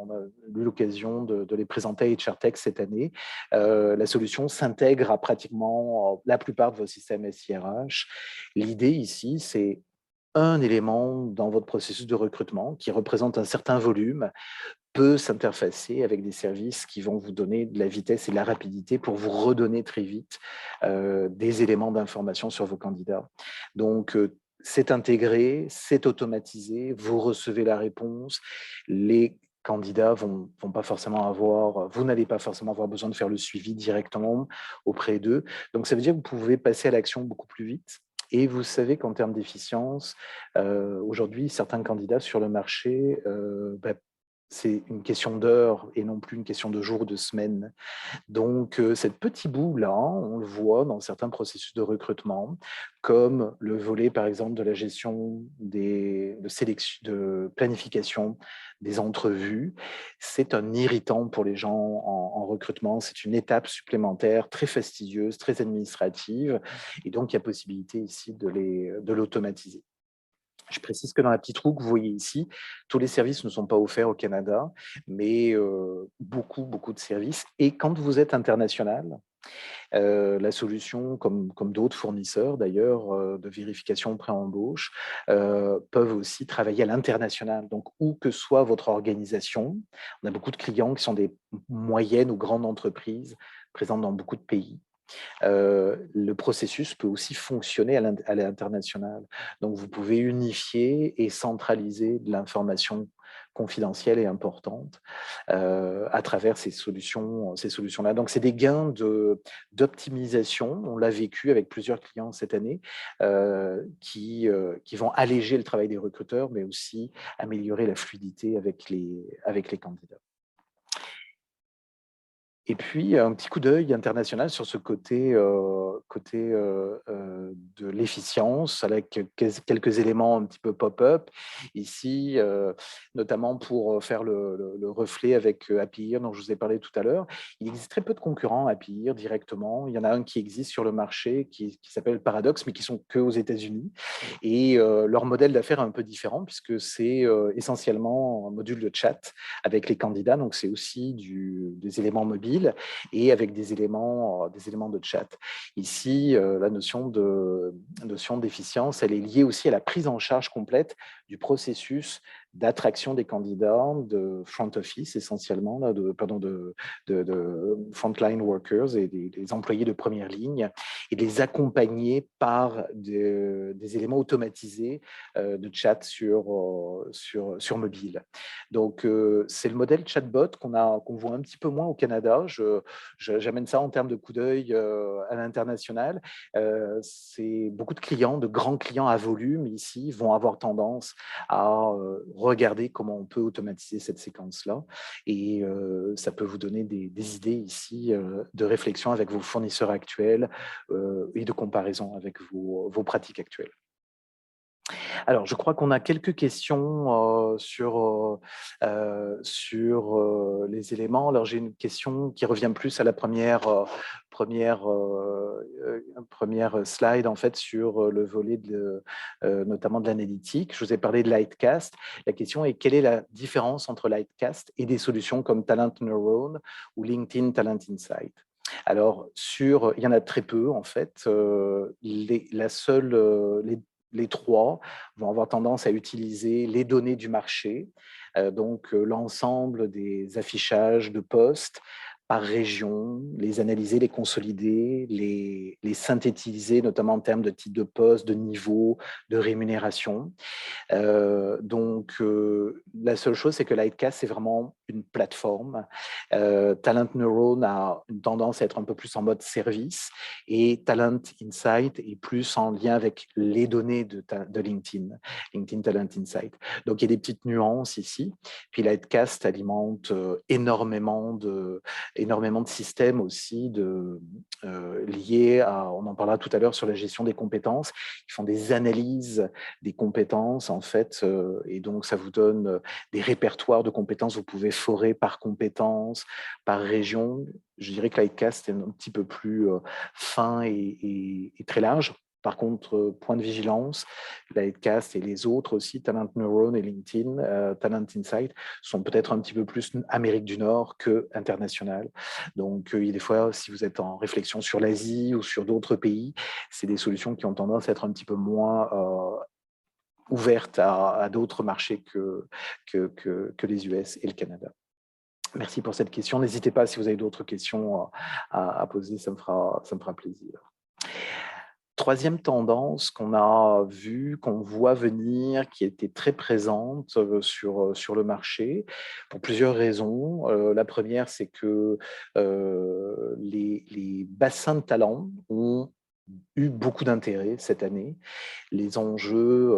a eu l'occasion de les présenter à HRTech cette année. La solution s'intègre à pratiquement la plupart de vos systèmes SIRH. L'idée ici, c'est un élément dans votre processus de recrutement qui représente un certain volume peut s'interfacer avec des services qui vont vous donner de la vitesse et de la rapidité pour vous redonner très vite des éléments d'information sur vos candidats. Donc, c'est intégré, c'est automatisé, vous recevez la réponse, les candidats vont pas forcément avoir, vous n'allez pas forcément avoir besoin de faire le suivi directement auprès d'eux. Donc, ça veut dire que vous pouvez passer à l'action beaucoup plus vite. Et vous savez qu'en termes d'efficience, aujourd'hui, certains candidats sur le marché c'est une question d'heures et non plus une question de jours, de semaines. Donc, cette petit bout-là, on le voit dans certains processus de recrutement, comme le volet, par exemple, de la gestion de planification des entrevues. C'est un irritant pour les gens en recrutement. C'est une étape supplémentaire très fastidieuse, très administrative. Et donc, il y a possibilité ici de l'automatiser. Je précise que dans la petite roue que vous voyez ici, tous les services ne sont pas offerts au Canada, mais beaucoup de services. Et quand vous êtes international, la solution, comme d'autres fournisseurs d'ailleurs, de vérification pré-embauche, peuvent aussi travailler à l'international. Donc, où que soit votre organisation, on a beaucoup de clients qui sont des moyennes ou grandes entreprises présentes dans beaucoup de pays. Le processus peut aussi fonctionner à l'international. Donc, vous pouvez unifier et centraliser de l'information confidentielle et importante à travers ces solutions-là. Donc, c'est des gains d'optimisation. On l'a vécu avec plusieurs clients cette année qui vont alléger le travail des recruteurs, mais aussi améliorer la fluidité avec les candidats. Et puis, un petit coup d'œil international sur ce côté, de l'efficience avec quelques éléments un petit peu pop-up. Ici, notamment pour faire le reflet avec Appier dont je vous ai parlé tout à l'heure. Il existe très peu de concurrents à Appier directement. Il y en a un qui existe sur le marché qui s'appelle Paradox, mais qui sont que aux États-Unis. Et leur modèle d'affaires est un peu différent puisque c'est essentiellement un module de chat avec les candidats. Donc, c'est aussi des éléments mobiles et avec des éléments de chat. Ici, la notion d'efficience, elle est liée aussi à la prise en charge complète du processus d'attraction des candidats, de front office essentiellement, là, de frontline workers et des employés de première ligne, et de les accompagner par des éléments automatisés de chat sur mobile. Donc, c'est le modèle chatbot qu'on voit un petit peu moins au Canada. J'amène ça en termes de coup d'œil à l'international. C'est beaucoup de clients, de grands clients à volume ici, vont avoir tendance à regarder comment on peut automatiser cette séquence-là. Et ça peut vous donner des idées ici de réflexion avec vos fournisseurs actuels et de comparaison avec vos pratiques actuelles. Alors, je crois qu'on a quelques questions sur les éléments. Alors, j'ai une question qui revient plus à la première slide, en fait, sur le volet notamment de l'analytique. Je vous ai parlé de Lightcast. La question est, quelle est la différence entre Lightcast et des solutions comme Talent Neurone ou LinkedIn Talent Insight? Alors, il y en a très peu, en fait. Les trois vont avoir tendance à utiliser les données du marché, donc l'ensemble des affichages de postes par région, les analyser, les consolider, les synthétiser, notamment en termes de type de poste, de niveau, de rémunération. La seule chose, c'est que Lightcast, c'est vraiment une plateforme. Talent Neurone a une tendance à être un peu plus en mode service et Talent Insight est plus en lien avec les données de LinkedIn, LinkedIn Talent Insight. Donc, il y a des petites nuances ici. Puis Lightcast alimente énormément de systèmes aussi liés on en parlera tout à l'heure sur la gestion des compétences. Ils font des analyses des compétences, en fait, et donc ça vous donne des répertoires de compétences. Vous pouvez forer par compétences, par région. Je dirais que Lightcast est un petit peu plus fin et très large. Par contre, point de vigilance, Lightcast et les autres aussi, Talent Neurone et LinkedIn, Talent Insight, sont peut-être un petit peu plus Amérique du Nord que international. Donc, des fois, si vous êtes en réflexion sur l'Asie ou sur d'autres pays, c'est des solutions qui ont tendance à être un petit peu moins ouvertes à d'autres marchés que les US et le Canada. Merci pour cette question. N'hésitez pas, si vous avez d'autres questions à poser, ça me fera plaisir. Troisième tendance qu'on a vue, qu'on voit venir, qui était très présente sur le marché, pour plusieurs raisons. La première, c'est que les bassins de talent ont eu beaucoup d'intérêt cette année. Les enjeux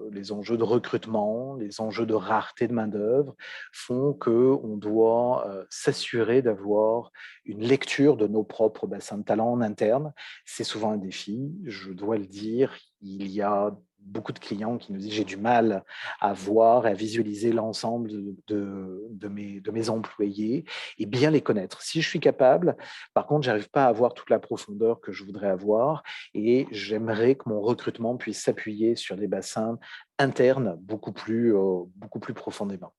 de recrutement, les enjeux de rareté de main-d'œuvre font qu'on doit s'assurer d'avoir une lecture de nos propres bassins de talent en interne. C'est souvent un défi, je dois le dire. Il y a beaucoup de clients qui nous disent j'ai du mal à voir et à visualiser l'ensemble de mes employés et bien les connaître. Si je suis capable, par contre, j'arrive pas à avoir toute la profondeur que je voudrais avoir et j'aimerais que mon recrutement puisse s'appuyer sur des bassins internes beaucoup plus profondément.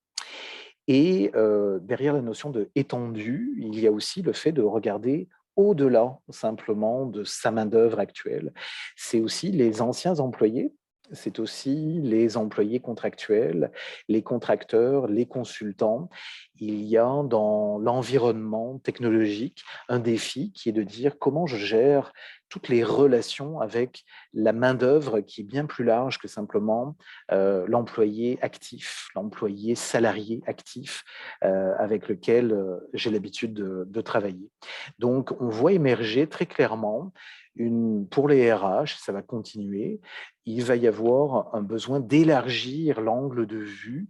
Et derrière la notion de étendue, il y a aussi le fait de regarder au-delà simplement de sa main-d'œuvre actuelle. C'est aussi les anciens employés, c'est aussi les employés contractuels, les contracteurs, les consultants. Il y a dans l'environnement technologique un défi qui est de dire comment je gère toutes les relations avec la main-d'œuvre qui est bien plus large que simplement l'employé actif, l'employé salarié actif avec lequel j'ai l'habitude de travailler. Donc, on voit émerger très clairement pour les RH, ça va continuer, il va y avoir un besoin d'élargir l'angle de vue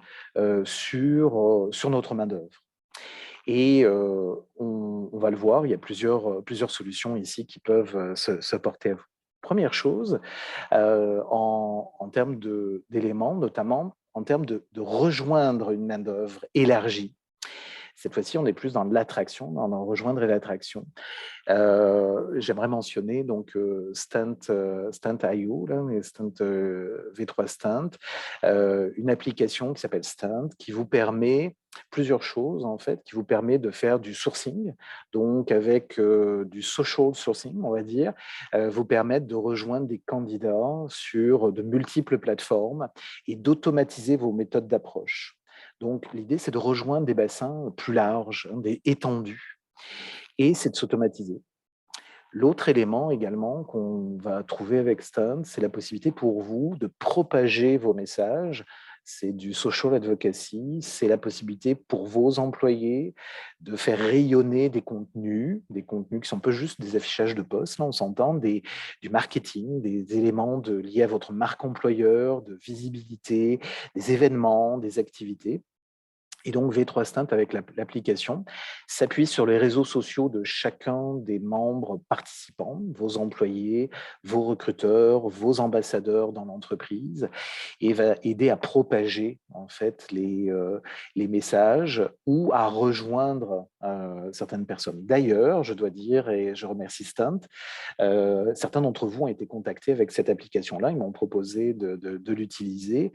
sur notre main-d'œuvre. Et on va le voir, il y a plusieurs solutions ici qui peuvent se porter à vous. Première chose, en termes d'éléments, notamment en termes de rejoindre une main-d'œuvre élargie. Cette fois-ci, on est plus dans l'attraction, dans rejoindre l'attraction. J'aimerais mentionner donc Stunt.io, là, V3 Stunt, une application qui s'appelle Stunt, qui vous permet plusieurs choses en fait, qui vous permet de faire du sourcing, donc avec du social sourcing, on va dire, vous permettre de rejoindre des candidats sur de multiples plateformes et d'automatiser vos méthodes d'approche. Donc l'idée, c'est de rejoindre des bassins plus larges, des étendus, et c'est de s'automatiser. L'autre élément également qu'on va trouver avec Stunt, c'est la possibilité pour vous de propager vos messages. C'est du social advocacy, c'est la possibilité pour vos employés de faire rayonner des contenus qui sont pas juste des affichages de poste, là on s'entend, du marketing, des éléments liés à votre marque employeur, de visibilité, des événements, des activités. Et donc, V3 Stunt, avec l'application, s'appuie sur les réseaux sociaux de chacun des membres participants, vos employés, vos recruteurs, vos ambassadeurs dans l'entreprise, et va aider à propager en fait les messages ou à rejoindre certaines personnes. D'ailleurs, je dois dire, et je remercie Stunt, certains d'entre vous ont été contactés avec cette application-là. Ils m'ont proposé de l'utiliser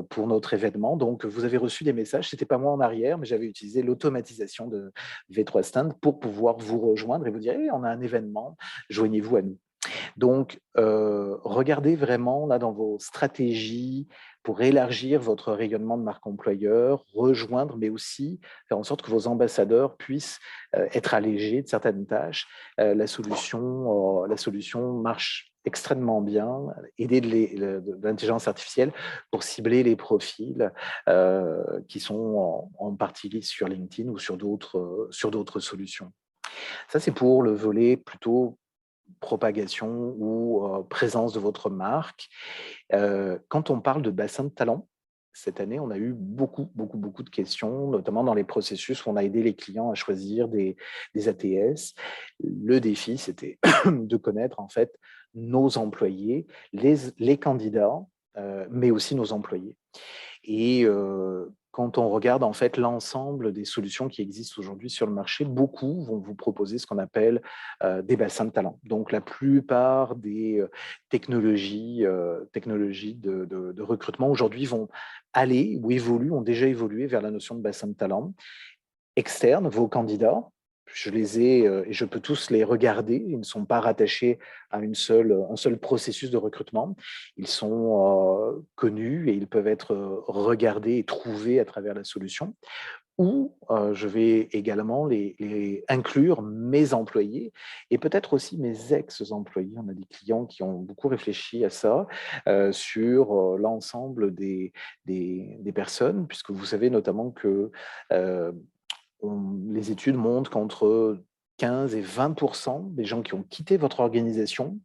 pour notre événement. Donc, vous avez reçu des messages. Ce n'était pas moi en arrière, mais j'avais utilisé l'automatisation de V3 Stand pour pouvoir vous rejoindre et vous dire hey, on a un événement, joignez-vous à nous. Donc, regardez vraiment là dans vos stratégies pour élargir votre rayonnement de marque employeur, rejoindre, mais aussi faire en sorte que vos ambassadeurs puissent être allégés de certaines tâches. La solution marche extrêmement bien, aider de l'intelligence artificielle pour cibler les profils qui sont en partie sur LinkedIn ou sur d'autres solutions. Ça, c'est pour le volet plutôt propagation ou présence de votre marque. Quand on parle de bassin de talent, cette année, on a eu beaucoup de questions, notamment dans les processus où on a aidé les clients à choisir des ATS. Le défi, c'était de connaître en fait nos employés, les candidats, mais aussi nos employés. Et quand on regarde en fait l'ensemble des solutions qui existent aujourd'hui sur le marché, beaucoup vont vous proposer ce qu'on appelle des bassins de talent. Donc la plupart des technologies de recrutement aujourd'hui vont aller ou ont déjà évolué vers la notion de bassin de talent externe, vos candidats. Je les ai et je peux tous les regarder. Ils ne sont pas rattachés à un seul processus de recrutement. Ils sont connus et ils peuvent être regardés et trouvés à travers la solution. Ou je vais également les inclure mes employés et peut-être aussi mes ex-employés. On a des clients qui ont beaucoup réfléchi à ça sur l'ensemble des personnes, puisque vous savez notamment que les études montrent qu'entre 15 et 20% des gens qui ont quitté votre organisation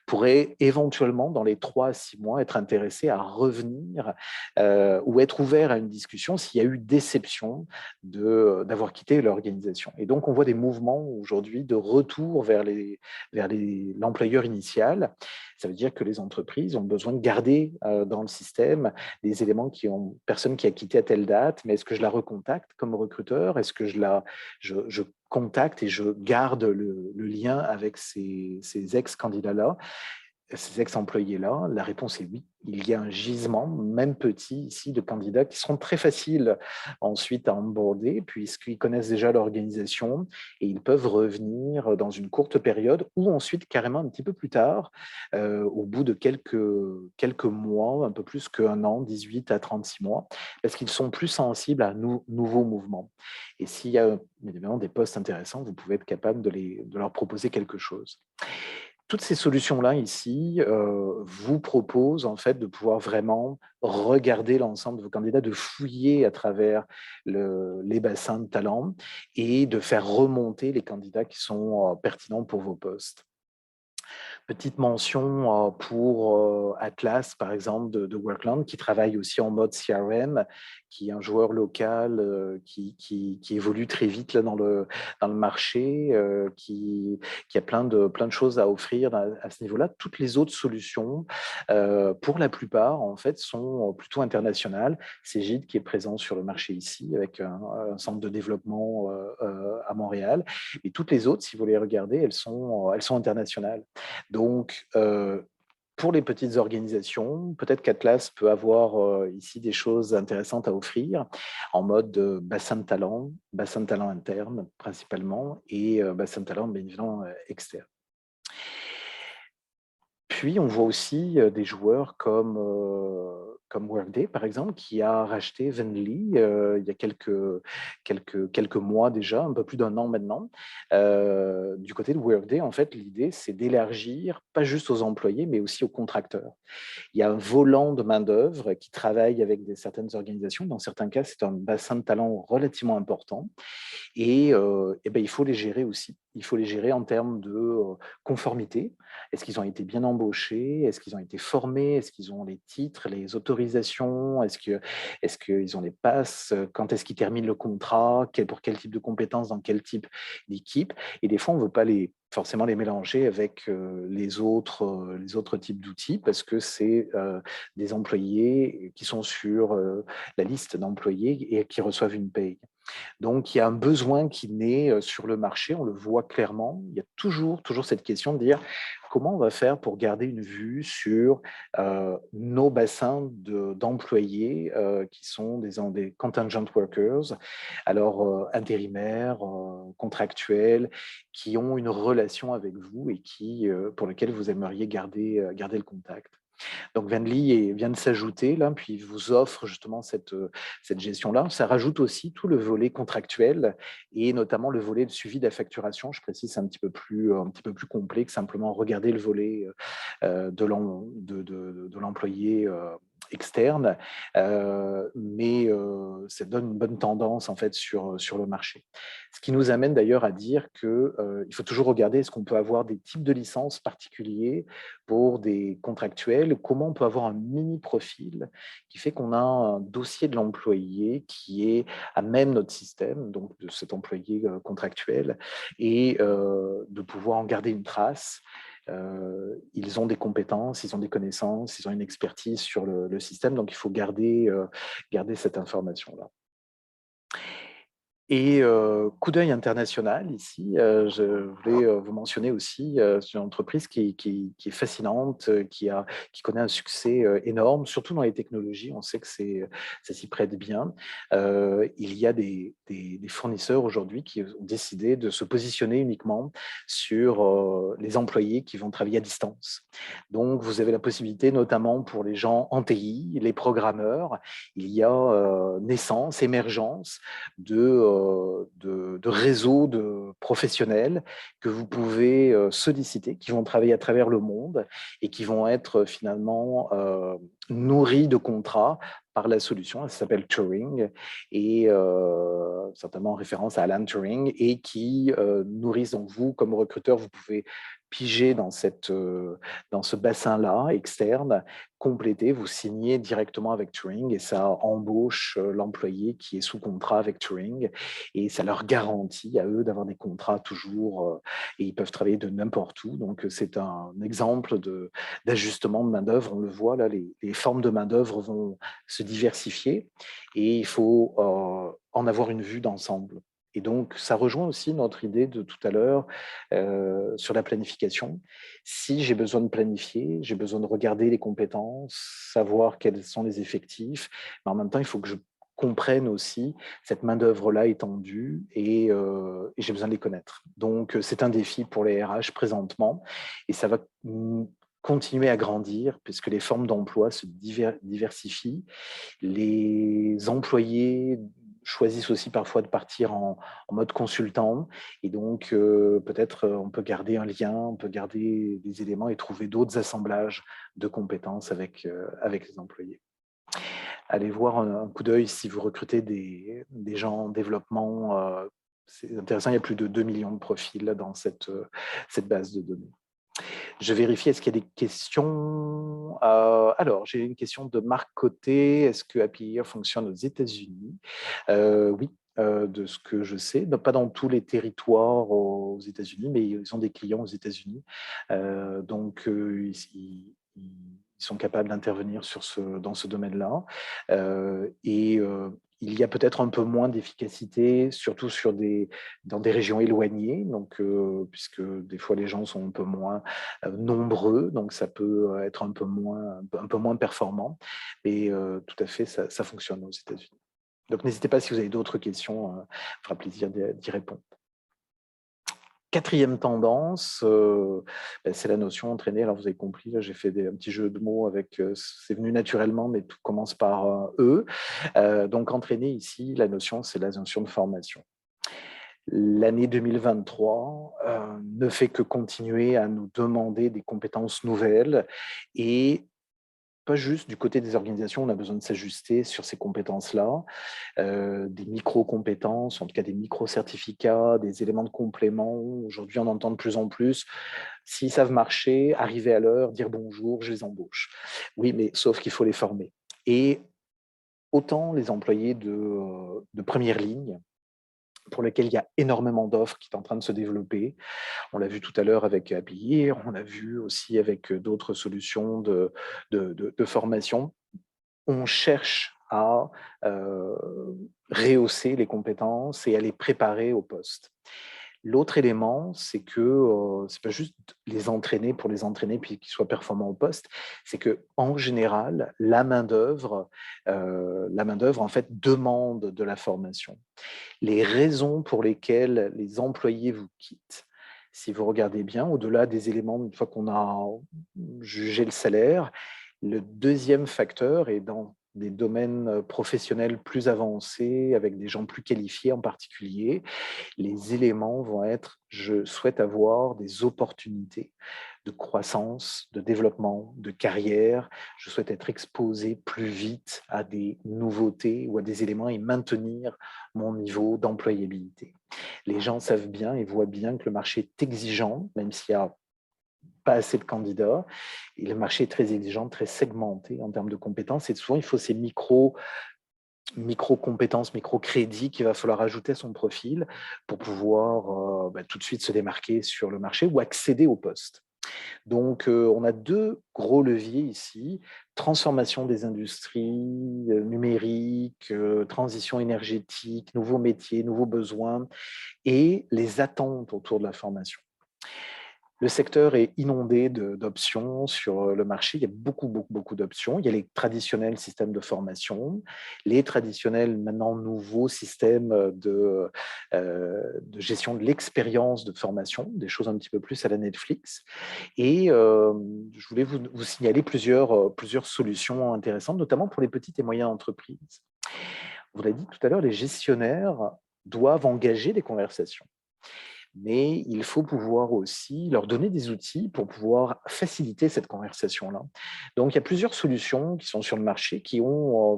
pourraient éventuellement, dans les 3 à 6 mois, être intéressés à revenir ou être ouverts à une discussion s'il y a eu déception d'avoir quitté l'organisation. Et donc, on voit des mouvements aujourd'hui de retour vers l'employeur initial. Ça veut dire que les entreprises ont besoin de garder dans le système des éléments personne qui a quitté à telle date, mais est-ce que je la recontacte comme recruteur? Est-ce que je contacte et je garde le lien avec ces ex-candidats-là, ces ex-employés-là? La réponse est oui. Il y a un gisement, même petit ici, de candidats qui seront très faciles ensuite à onboarder puisqu'ils connaissent déjà l'organisation et ils peuvent revenir dans une courte période ou ensuite carrément un petit peu plus tard, au bout de quelques mois, un peu plus qu'un an, 18 à 36 mois, parce qu'ils sont plus sensibles à nouveaux mouvements. Et s'il y a évidemment des postes intéressants, vous pouvez être capable de leur proposer quelque chose. Toutes ces solutions-là ici vous proposent en fait de pouvoir vraiment regarder l'ensemble de vos candidats, de fouiller à travers les bassins de talent et de faire remonter les candidats qui sont pertinents pour vos postes. Petite mention pour Atlas, par exemple, de Workland, qui travaille aussi en mode CRM, qui est un joueur local qui évolue très vite là, dans le marché, qui a plein de choses à offrir à ce niveau-là. Toutes les autres solutions, pour la plupart, en fait, sont plutôt internationales. C'est Gide qui est présent sur le marché ici, avec un centre de développement à Montréal. Et toutes les autres, si vous les regardez, elles sont internationales. Donc, pour les petites organisations, peut-être qu'Atlas peut avoir ici des choses intéressantes à offrir en mode bassin de talent interne principalement et bassin de talent bien évidemment externe. Puis, on voit aussi des joueurs comme Workday, par exemple, qui a racheté Venly il y a quelques mois déjà, un peu plus d'un an maintenant. Du côté de Workday, en fait, l'idée, c'est d'élargir, pas juste aux employés, mais aussi aux contracteurs. Il y a un volant de main-d'œuvre qui travaille avec certaines organisations. Dans certains cas, c'est un bassin de talent relativement important. Et ben, il faut les gérer aussi. Il faut les gérer en termes de conformité. Est-ce qu'ils ont été bien embauchés? Est-ce qu'ils ont été formés? Est-ce qu'ils ont les titres, les autorisations? Est-ce qu'ils ont les passes? Quand est-ce qu'ils terminent le contrat? Pour quel type de compétences? Dans quel type d'équipe? Et des fois, on ne veut pas forcément les mélanger avec les autres types d'outils parce que c'est des employés qui sont sur la liste d'employés et qui reçoivent une paye. Donc, il y a un besoin qui naît sur le marché, on le voit clairement. Il y a toujours cette question de dire comment on va faire pour garder une vue sur nos bassins d'employés qui sont des contingent workers, alors intérimaires, contractuels, qui ont une relation avec vous et pour lesquels vous aimeriez garder le contact. Donc Venly vient de s'ajouter là, puis il vous offre justement cette gestion-là. Ça rajoute aussi tout le volet contractuel et notamment le volet de suivi de la facturation. Je précise, c'est un petit peu plus complet que simplement regarder le volet de l'employé externe, mais ça donne une bonne tendance en fait sur le marché. Ce qui nous amène d'ailleurs à dire qu'il faut toujours regarder est-ce qu'on peut avoir des types de licences particuliers pour des contractuels, comment on peut avoir un mini-profil qui fait qu'on a un dossier de l'employé qui est à même notre système, donc de cet employé contractuel, et de pouvoir en garder une trace. Ils ont des compétences, ils ont des connaissances, ils ont une expertise sur le système, donc il faut garder cette information-là. Et coup d'œil international ici, je voulais vous mentionner aussi c'est une entreprise qui est fascinante, qui connaît un succès énorme, surtout dans les technologies. On sait que ça s'y prête bien. Il y a des fournisseurs aujourd'hui qui ont décidé de se positionner uniquement sur les employés qui vont travailler à distance. Donc, vous avez la possibilité, notamment pour les gens en TI, les programmeurs, il y a naissance, émergence de réseaux de professionnels que vous pouvez solliciter, qui vont travailler à travers le monde et qui vont être finalement nourris de contrats par la solution. Elle s'appelle Turing et certainement en référence à Alan Turing et qui nourrissent donc vous, comme recruteur, vous pouvez piger dans ce bassin-là externe, compléter, vous signez directement avec Turing et ça embauche l'employé qui est sous contrat avec Turing et ça leur garantit à eux d'avoir des contrats toujours et ils peuvent travailler de n'importe où. Donc c'est un exemple d'ajustement de main-d'œuvre. On le voit là, les formes de main-d'œuvre vont se diversifier et il faut en avoir une vue d'ensemble. Et donc, ça rejoint aussi notre idée de tout à l'heure sur la planification. Si j'ai besoin de planifier, j'ai besoin de regarder les compétences, savoir quels sont les effectifs, mais en même temps, il faut que je comprenne aussi cette main-d'œuvre-là étendue et j'ai besoin de les connaître. Donc, c'est un défi pour les RH présentement et ça va continuer à grandir puisque les formes d'emploi se diversifient. Les employés choisissent aussi parfois de partir en mode consultant et donc peut-être on peut garder un lien, on peut garder des éléments et trouver d'autres assemblages de compétences avec les employés. Allez voir un coup d'œil si vous recrutez des gens en développement. C'est intéressant, il y a plus de 2 millions de profils dans cette base de données. Je vérifie, est-ce qu'il y a des questions? Alors, j'ai une question de Marc Côté. Est-ce que Happy Ear fonctionne aux États-Unis? Oui, de ce que je sais, pas dans tous les territoires aux États-Unis, mais ils ont des clients aux États-Unis. Donc, ils sont capables d'intervenir dans ce domaine-là. Il y a peut-être un peu moins d'efficacité, surtout dans des régions éloignées, donc, puisque des fois les gens sont un peu moins nombreux, donc ça peut être un peu moins performant. Mais tout à fait, ça fonctionne aux États-Unis. Donc n'hésitez pas si vous avez d'autres questions, ça fera plaisir d'y répondre. Quatrième tendance, c'est la notion entraîner. Alors vous avez compris, là j'ai fait un petit jeu de mots avec, c'est venu naturellement, mais tout commence par E. Donc entraîner ici, la notion, c'est la notion de formation. L'année 2023 ne fait que continuer à nous demander des compétences nouvelles et pas juste du côté des organisations, on a besoin de s'ajuster sur ces compétences-là, des micro-compétences, en tout cas des micro-certificats, des éléments de complément. Aujourd'hui, on entend de plus en plus, s'ils savent marcher, arriver à l'heure, dire bonjour, je les embauche. Oui, mais sauf qu'il faut les former. Et autant les employés de première ligne, pour lesquels il y a énormément d'offres qui sont en train de se développer. On l'a vu tout à l'heure avec Applier, on l'a vu aussi avec d'autres solutions de formation. On cherche à rehausser les compétences et à les préparer au poste. L'autre élément, c'est que c'est pas juste les entraîner pour les entraîner puis qu'ils soient performants au poste, c'est que en général, la main-d'œuvre en fait demande de la formation. Les raisons pour lesquelles les employés vous quittent, si vous regardez bien, au-delà des éléments, une fois qu'on a jugé le salaire, le deuxième facteur est dans des domaines professionnels plus avancés, avec des gens plus qualifiés en particulier, les éléments vont être, je souhaite avoir des opportunités de croissance, de développement, de carrière. Je souhaite être exposé plus vite à des nouveautés ou à des éléments et maintenir mon niveau d'employabilité. Les gens savent bien et voient bien que le marché est exigeant, même s'il y a pas assez de candidats. Et le marché est très exigeant, très segmenté en termes de compétences. Et souvent, il faut ces micro-compétences, micro-crédits qu'il va falloir ajouter à son profil pour pouvoir tout de suite se démarquer sur le marché ou accéder au poste. Donc, on a deux gros leviers ici, transformation des industries numériques, transition énergétique, nouveaux métiers, nouveaux besoins et les attentes autour de la formation. Le secteur est inondé d'options sur le marché. Il y a beaucoup d'options. Il y a les traditionnels systèmes de formation, les traditionnels, maintenant nouveaux systèmes de gestion de l'expérience de formation, des choses un petit peu plus à la Netflix. Et je voulais vous signaler plusieurs solutions intéressantes, notamment pour les petites et moyennes entreprises. Vous l'avez dit tout à l'heure, les gestionnaires doivent engager des conversations, mais il faut pouvoir aussi leur donner des outils pour pouvoir faciliter cette conversation-là. Donc, il y a plusieurs solutions qui sont sur le marché qui vont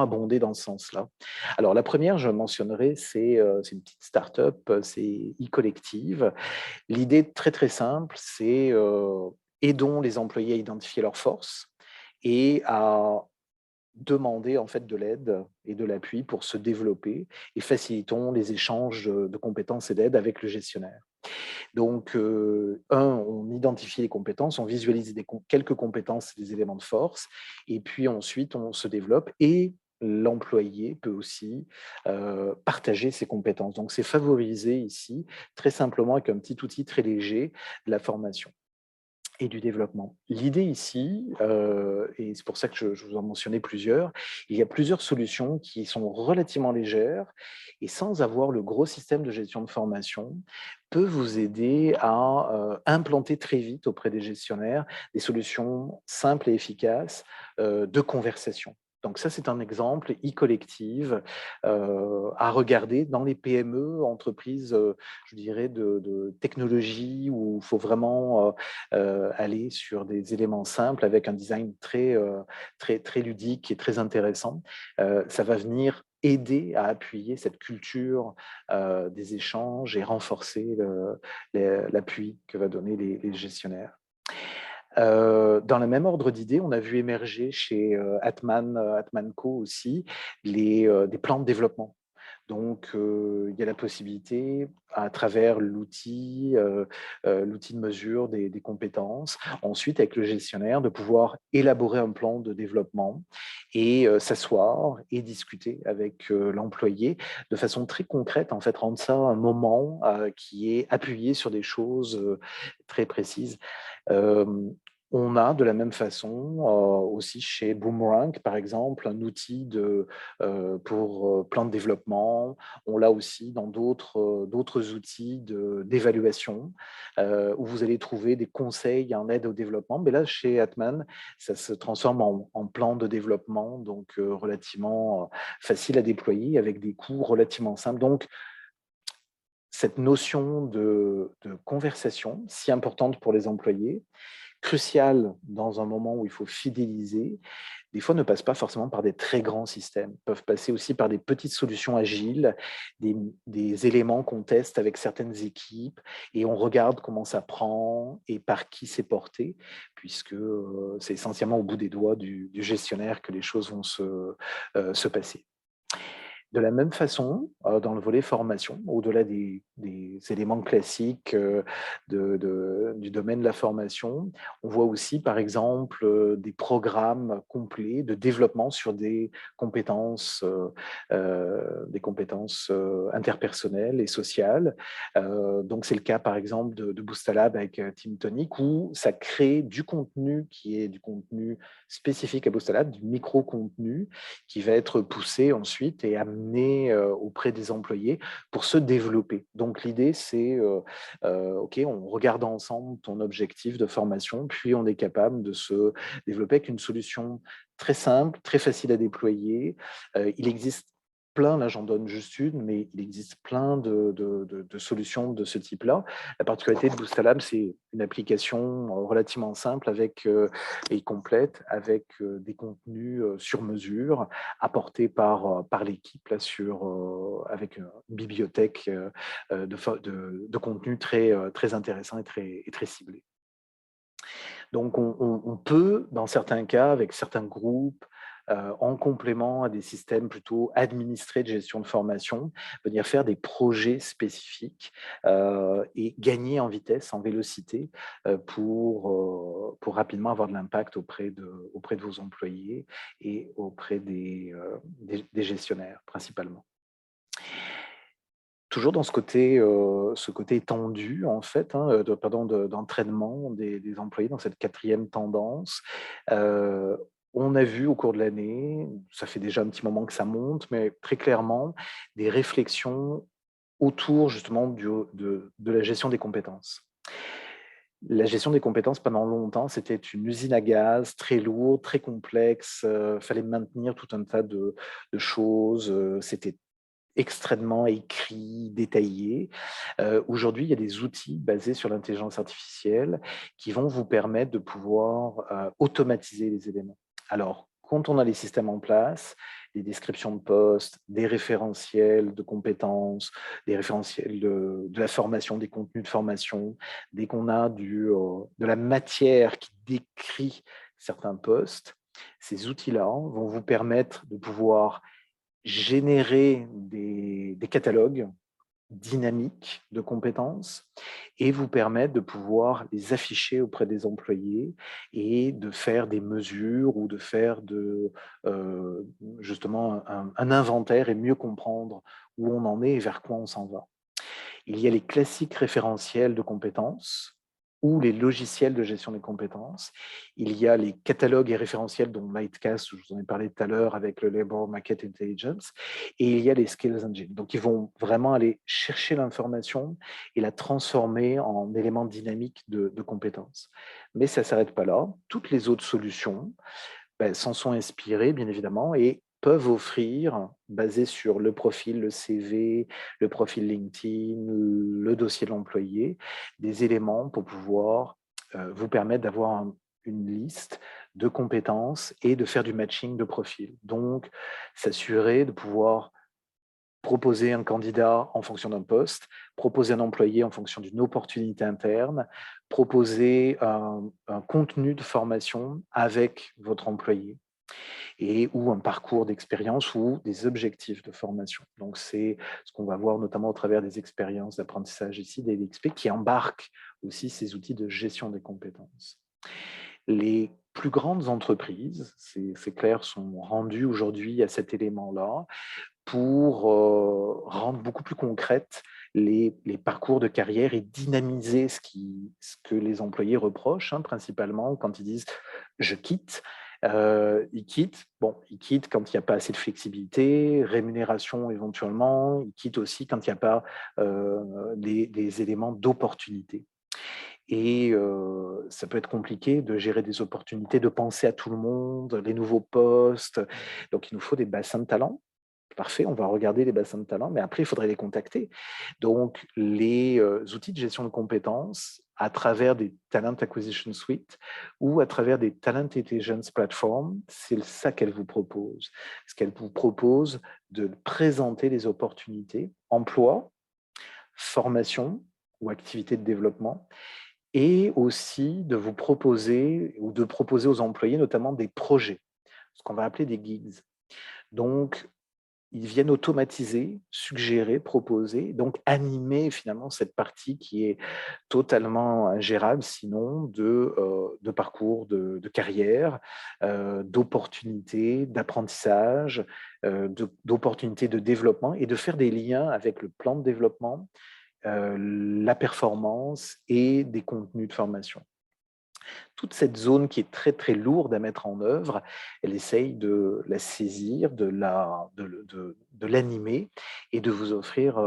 abonder dans ce sens-là. Alors, la première, je mentionnerai, c'est une petite start-up, c'est e-collective. L'idée très, très simple, c'est aidons les employés à identifier leurs forces et à demander en fait de l'aide et de l'appui pour se développer et facilitons les échanges de compétences et d'aide avec le gestionnaire. Donc, on identifie les compétences, on visualise quelques compétences, des éléments de force, et puis ensuite, on se développe et l'employé peut aussi partager ses compétences. Donc, c'est favorisé ici, très simplement, avec un petit outil très léger, de la formation et du développement. L'idée ici, et c'est pour ça que je vous en mentionnais plusieurs, il y a plusieurs solutions qui sont relativement légères et sans avoir le gros système de gestion de formation, peut vous aider à implanter très vite auprès des gestionnaires des solutions simples et efficaces de conversation. Donc ça, c'est un exemple e-collective à regarder dans les PME, entreprises, je dirais, de technologie, où il faut vraiment aller sur des éléments simples avec un design très ludique et très intéressant. Ça va venir aider à appuyer cette culture des échanges et renforcer l'appui que va donner les gestionnaires. Dans le même ordre d'idées, on a vu émerger chez Atman Co aussi des plans de développement. Donc, il y a la possibilité, à travers l'outil de mesure des compétences, ensuite avec le gestionnaire, de pouvoir élaborer un plan de développement et s'asseoir et discuter avec l'employé de façon très concrète, en fait, rendre ça un moment qui est appuyé sur des choses très précises. Euh, on a de la même façon aussi chez Boomerang, par exemple, un outil pour plan de développement. On l'a aussi dans d'autres outils d'évaluation où vous allez trouver des conseils en aide au développement. Mais là, chez Atman, ça se transforme en plan de développement, donc relativement facile à déployer avec des coûts relativement simples. Donc, cette notion de conversation, si importante pour les employés, cruciale dans un moment où il faut fidéliser, des fois ne passe pas forcément par des très grands systèmes, peuvent passer aussi par des petites solutions agiles, des éléments qu'on teste avec certaines équipes et on regarde comment ça prend et par qui c'est porté, puisque c'est essentiellement au bout des doigts du gestionnaire que les choses vont se passer. De la même façon, dans le volet formation, au-delà des éléments classiques du domaine de la formation, on voit aussi, par exemple, des programmes complets de développement sur des compétences interpersonnelles et sociales. Donc, c'est le cas, par exemple, de Boostalab avec Team Tonic, où ça crée du contenu qui est du contenu spécifique à Boostalab, du micro-contenu qui va être poussé ensuite et amené auprès des employés pour se développer. Donc l'idée, c'est, OK, on regarde ensemble ton objectif de formation, puis on est capable de se développer avec une solution très simple, très facile à déployer. Il existe plein, là j'en donne juste une, mais il existe plein de solutions de ce type-là. La particularité de Boostalab, c'est une application relativement simple et complète avec des contenus sur mesure apportés par l'équipe avec une bibliothèque de contenu très intéressant et très ciblé. Donc, on peut, dans certains cas, avec certains groupes, en complément à des systèmes plutôt administrés de gestion de formation, venir faire des projets spécifiques et gagner en vitesse, en vélocité, pour rapidement avoir de l'impact auprès de vos employés et auprès des gestionnaires, principalement. Toujours dans ce côté étendu, en fait, d'entraînement des employés dans cette quatrième tendance. On a vu au cours de l'année, ça fait déjà un petit moment que ça monte, mais très clairement, des réflexions autour justement de la gestion des compétences. La gestion des compétences, pendant longtemps, c'était une usine à gaz très lourde, très complexe. Fallait maintenir tout un tas de choses. C'était extrêmement écrit, détaillé. Aujourd'hui, il y a des outils basés sur l'intelligence artificielle qui vont vous permettre de pouvoir automatiser les éléments. Alors, quand on a les systèmes en place, des descriptions de postes, des référentiels de compétences, des référentiels de la formation, des contenus de formation, dès qu'on a de la matière qui décrit certains postes, ces outils-là vont vous permettre de pouvoir générer des catalogues dynamiques de compétences et vous permettre de pouvoir les afficher auprès des employés et de faire des mesures ou de faire justement un inventaire et mieux comprendre où on en est et vers quoi on s'en va. Il y a les classiques référentiels de compétences ou les logiciels de gestion des compétences. Il y a les catalogues et référentiels dont Lightcast, je vous en ai parlé tout à l'heure avec le Labor Market Intelligence, et il y a les Skills Engine. Donc, ils vont vraiment aller chercher l'information et la transformer en élément dynamique de compétences. Mais ça ne s'arrête pas là. Toutes les autres solutions s'en sont inspirées, bien évidemment, et peuvent offrir, basé sur le profil, le CV, le profil LinkedIn, le dossier de l'employé, des éléments pour pouvoir vous permettre d'avoir une liste de compétences et de faire du matching de profils. Donc, s'assurer de pouvoir proposer un candidat en fonction d'un poste, proposer un employé en fonction d'une opportunité interne, proposer un contenu de formation avec votre employé et ou un parcours d'expérience ou des objectifs de formation. Donc, c'est ce qu'on va voir notamment au travers des expériences d'apprentissage ici, des XP, qui embarquent aussi ces outils de gestion des compétences. Les plus grandes entreprises, c'est clair, sont rendues aujourd'hui à cet élément-là pour rendre beaucoup plus concrètes les parcours de carrière et dynamiser ce que les employés reprochent, hein, principalement quand ils disent « je quitte ». Ils quittent, bon, ils quittent quand il n'y a pas assez de flexibilité, rémunération éventuellement, ils quittent aussi quand il n'y a pas des éléments d'opportunité. Et ça peut être compliqué de gérer des opportunités, de penser à tout le monde, les nouveaux postes. Donc, il nous faut des bassins de talent. Parfait, on va regarder les bassins de talent, mais après, il faudrait les contacter. Donc, les outils de gestion de compétences, à travers des Talent Acquisition Suite ou à travers des Talent Intelligence Platform, c'est ça qu'elle vous propose. Ce qu'elle vous propose de présenter les opportunités, emploi, formation ou activité de développement, et aussi de vous proposer ou de proposer aux employés notamment des projets, ce qu'on va appeler des gigs. Donc, ils viennent automatiser, suggérer, proposer, donc animer finalement cette partie qui est totalement ingérable sinon de parcours de carrière, d'opportunités, d'apprentissage, d'opportunités de développement et de faire des liens avec le plan de développement, la performance et des contenus de formation. Toute cette zone qui est très, très lourde à mettre en œuvre, elle essaye de la saisir, de l'animer et de vous offrir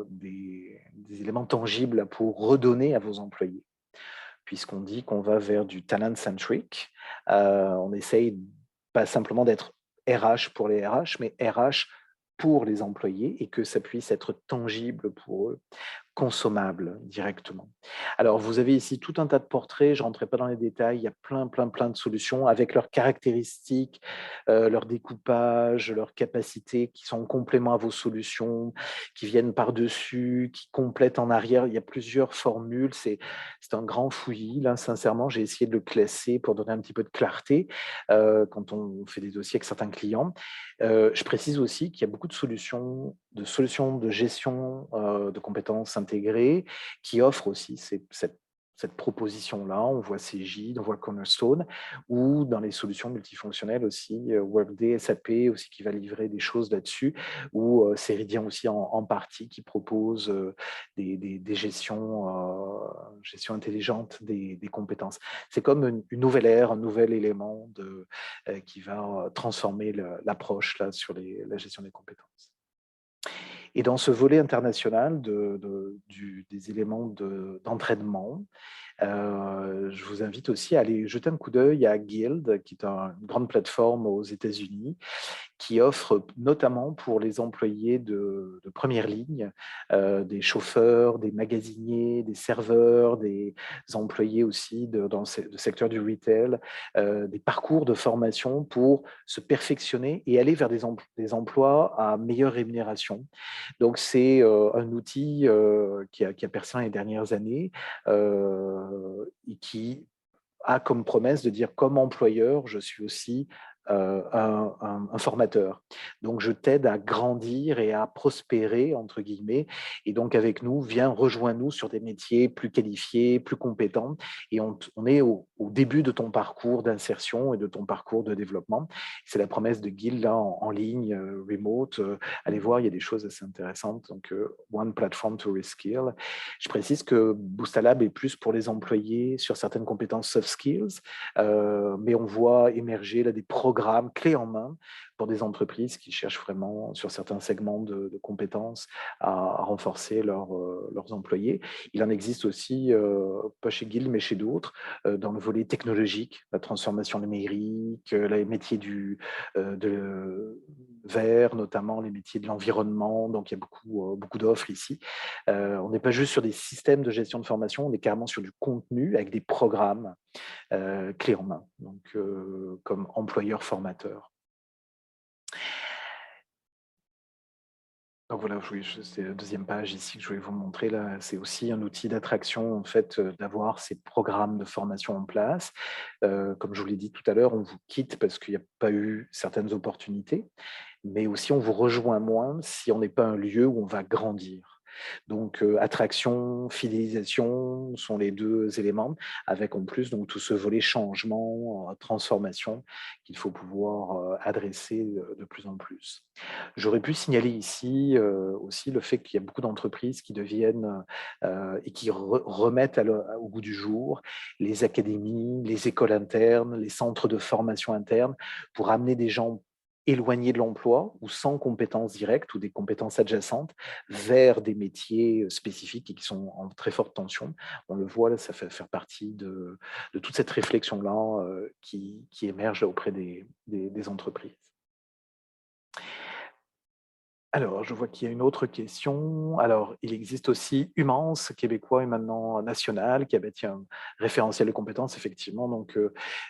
des éléments tangibles pour redonner à vos employés. Puisqu'on dit qu'on va vers du talent-centric, on essaye pas simplement d'être RH pour les RH, mais RH pour les employés et que ça puisse être tangible pour eux, consommable directement. Alors, vous avez ici tout un tas de portraits, je ne rentrerai pas dans les détails, il y a plein de solutions avec leurs caractéristiques, leur découpage, leurs capacités qui sont en complément à vos solutions, qui viennent par-dessus, qui complètent en arrière. Il y a plusieurs formules, c'est un grand fouillis. Là, sincèrement, j'ai essayé de le classer pour donner un petit peu de clarté quand on fait des dossiers avec certains clients. Je précise aussi qu'il y a beaucoup de solutions de gestion de compétences intégrées qui offrent aussi cette proposition-là. On voit Cegid, on voit Cornerstone, ou dans les solutions multifonctionnelles aussi, Workday, SAP aussi qui va livrer des choses là-dessus, ou Ceridian aussi en partie qui propose des gestions intelligentes des compétences. C'est comme une nouvelle ère, un nouvel élément qui va transformer l'approche là, sur la gestion des compétences. Et dans ce volet international des éléments d'entraînement, je vous invite aussi à aller jeter un coup d'œil à Guild, qui est une grande plateforme aux États-Unis, qui offre notamment pour les employés de première ligne, des chauffeurs, des magasiniers, des serveurs, des employés aussi dans le secteur du retail, des parcours de formation pour se perfectionner et aller vers des emplois à meilleure rémunération. Donc, c'est un outil qui a percé les dernières années et qui a comme promesse de dire, comme employeur, je suis aussi un formateur. Donc, je t'aide à grandir et à prospérer, entre guillemets. Et donc, avec nous, viens, rejoins-nous sur des métiers plus qualifiés, plus compétents. Et on est au début de ton parcours d'insertion et de ton parcours de développement. C'est la promesse de Guild, là, en ligne, remote. Allez voir, il y a des choses assez intéressantes. Donc, One Platform to Reskill. Je précise que Boostalab est plus pour les employés sur certaines compétences soft skills, mais on voit émerger là, des programmes clés en main pour des entreprises qui cherchent vraiment sur certains segments de compétences à renforcer leurs employés. Il en existe aussi, pas chez Guild, mais chez d'autres, dans le volet technologique, la transformation numérique, les métiers de vert, notamment les métiers de l'environnement. Donc, il y a beaucoup d'offres ici. On n'est pas juste sur des systèmes de gestion de formation, on est carrément sur du contenu avec des programmes clés en main, donc comme employeur formateur. Donc voilà, oui, c'est la deuxième page ici que je voulais vous montrer là. C'est aussi un outil d'attraction en fait, d'avoir ces programmes de formation en place. Comme je vous l'ai dit tout à l'heure, on vous quitte parce qu'il n'y a pas eu certaines opportunités, mais aussi on vous rejoint moins si on n'est pas un lieu où on va grandir. Donc, attraction, fidélisation sont les 2 éléments, avec en plus donc tout ce volet changement, transformation qu'il faut pouvoir, adresser, de plus en plus. J'aurais pu signaler ici, aussi le fait qu'il y a beaucoup d'entreprises qui deviennent, et qui remettent au goût du jour les académies, les écoles internes, les centres de formation interne pour amener des gens éloignés de l'emploi ou sans compétences directes ou des compétences adjacentes vers des métiers, spécifiques et qui sont en très forte tension. On le voit là, ça fait faire partie de toute cette réflexion-là, qui émerge auprès des entreprises. Alors, je vois qu'il y a une autre question. Alors, il existe aussi Humance, québécois et maintenant national, qui a bâti un référentiel de compétences, effectivement. Donc,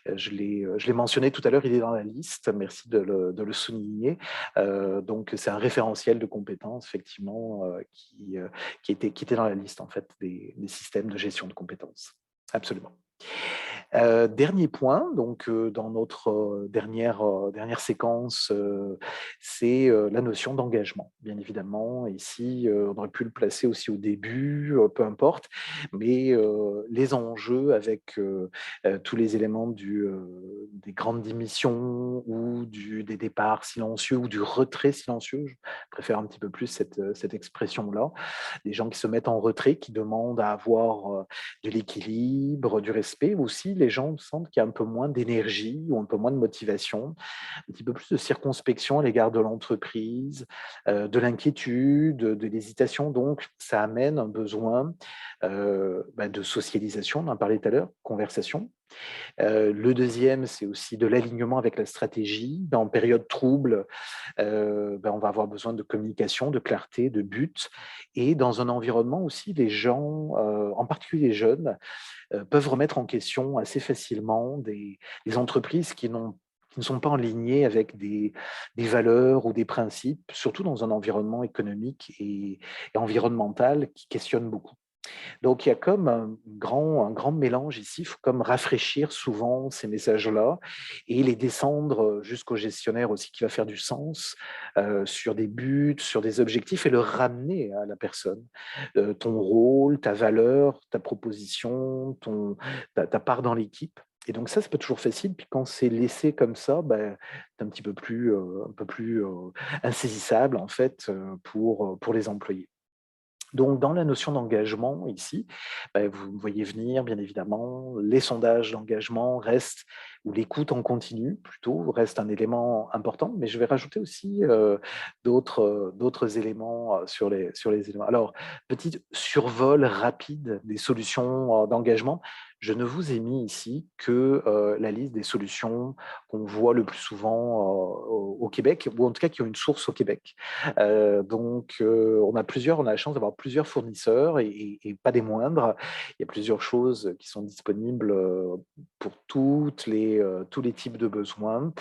je l'ai mentionné tout à l'heure, il est dans la liste. Merci de le souligner. Donc, c'est un référentiel de compétences, effectivement, qui était dans la liste, en fait, des systèmes de gestion de compétences. Absolument. Dernier point, donc dans notre, dernière séquence, c'est, la notion d'engagement. Bien évidemment, ici, on aurait pu le placer aussi au début, peu importe, mais les enjeux avec, tous les éléments des grandes démissions ou des départs silencieux ou du retrait silencieux, je préfère un petit peu plus cette expression-là. Des gens qui se mettent en retrait, qui demandent à avoir, de l'équilibre, du respect. Aussi, les gens sentent qu'il y a un peu moins d'énergie ou un peu moins de motivation, un petit peu plus de circonspection à l'égard de l'entreprise, de l'inquiétude, de l'hésitation. Donc, ça amène un besoin de socialisation, on en parlait tout à l'heure, conversation. Le deuxième, c'est aussi de l'alignement avec la stratégie. En période trouble, on va avoir besoin de communication, de clarté, de but. Et dans un environnement aussi, les gens, en particulier les jeunes, peuvent remettre en question assez facilement des entreprises qui ne sont pas alignées avec des valeurs ou des principes, surtout dans un environnement économique et environnemental qui questionne beaucoup. Donc il y a comme un grand mélange ici, il faut comme rafraîchir souvent ces messages-là et les descendre jusqu'au gestionnaire aussi qui va faire du sens sur des buts, sur des objectifs et le ramener à la personne. Ton rôle, ta valeur, ta proposition, ta part dans l'équipe. Et donc ça, c'est pas toujours facile. Puis quand c'est laissé comme ça, c'est un peu plus insaisissable en fait pour les employés. Donc, dans la notion d'engagement ici, vous me voyez venir, bien évidemment, les sondages d'engagement restent, ou l'écoute en continu plutôt, reste un élément important, mais je vais rajouter aussi d'autres éléments sur les éléments. Alors, petit survol rapide des solutions d'engagement. Je ne vous ai mis ici que la liste des solutions qu'on voit le plus souvent au Québec, ou en tout cas qui ont une source au Québec. On a la chance d'avoir plusieurs fournisseurs et pas des moindres. Il y a plusieurs choses qui sont disponibles pour tous les types de besoins.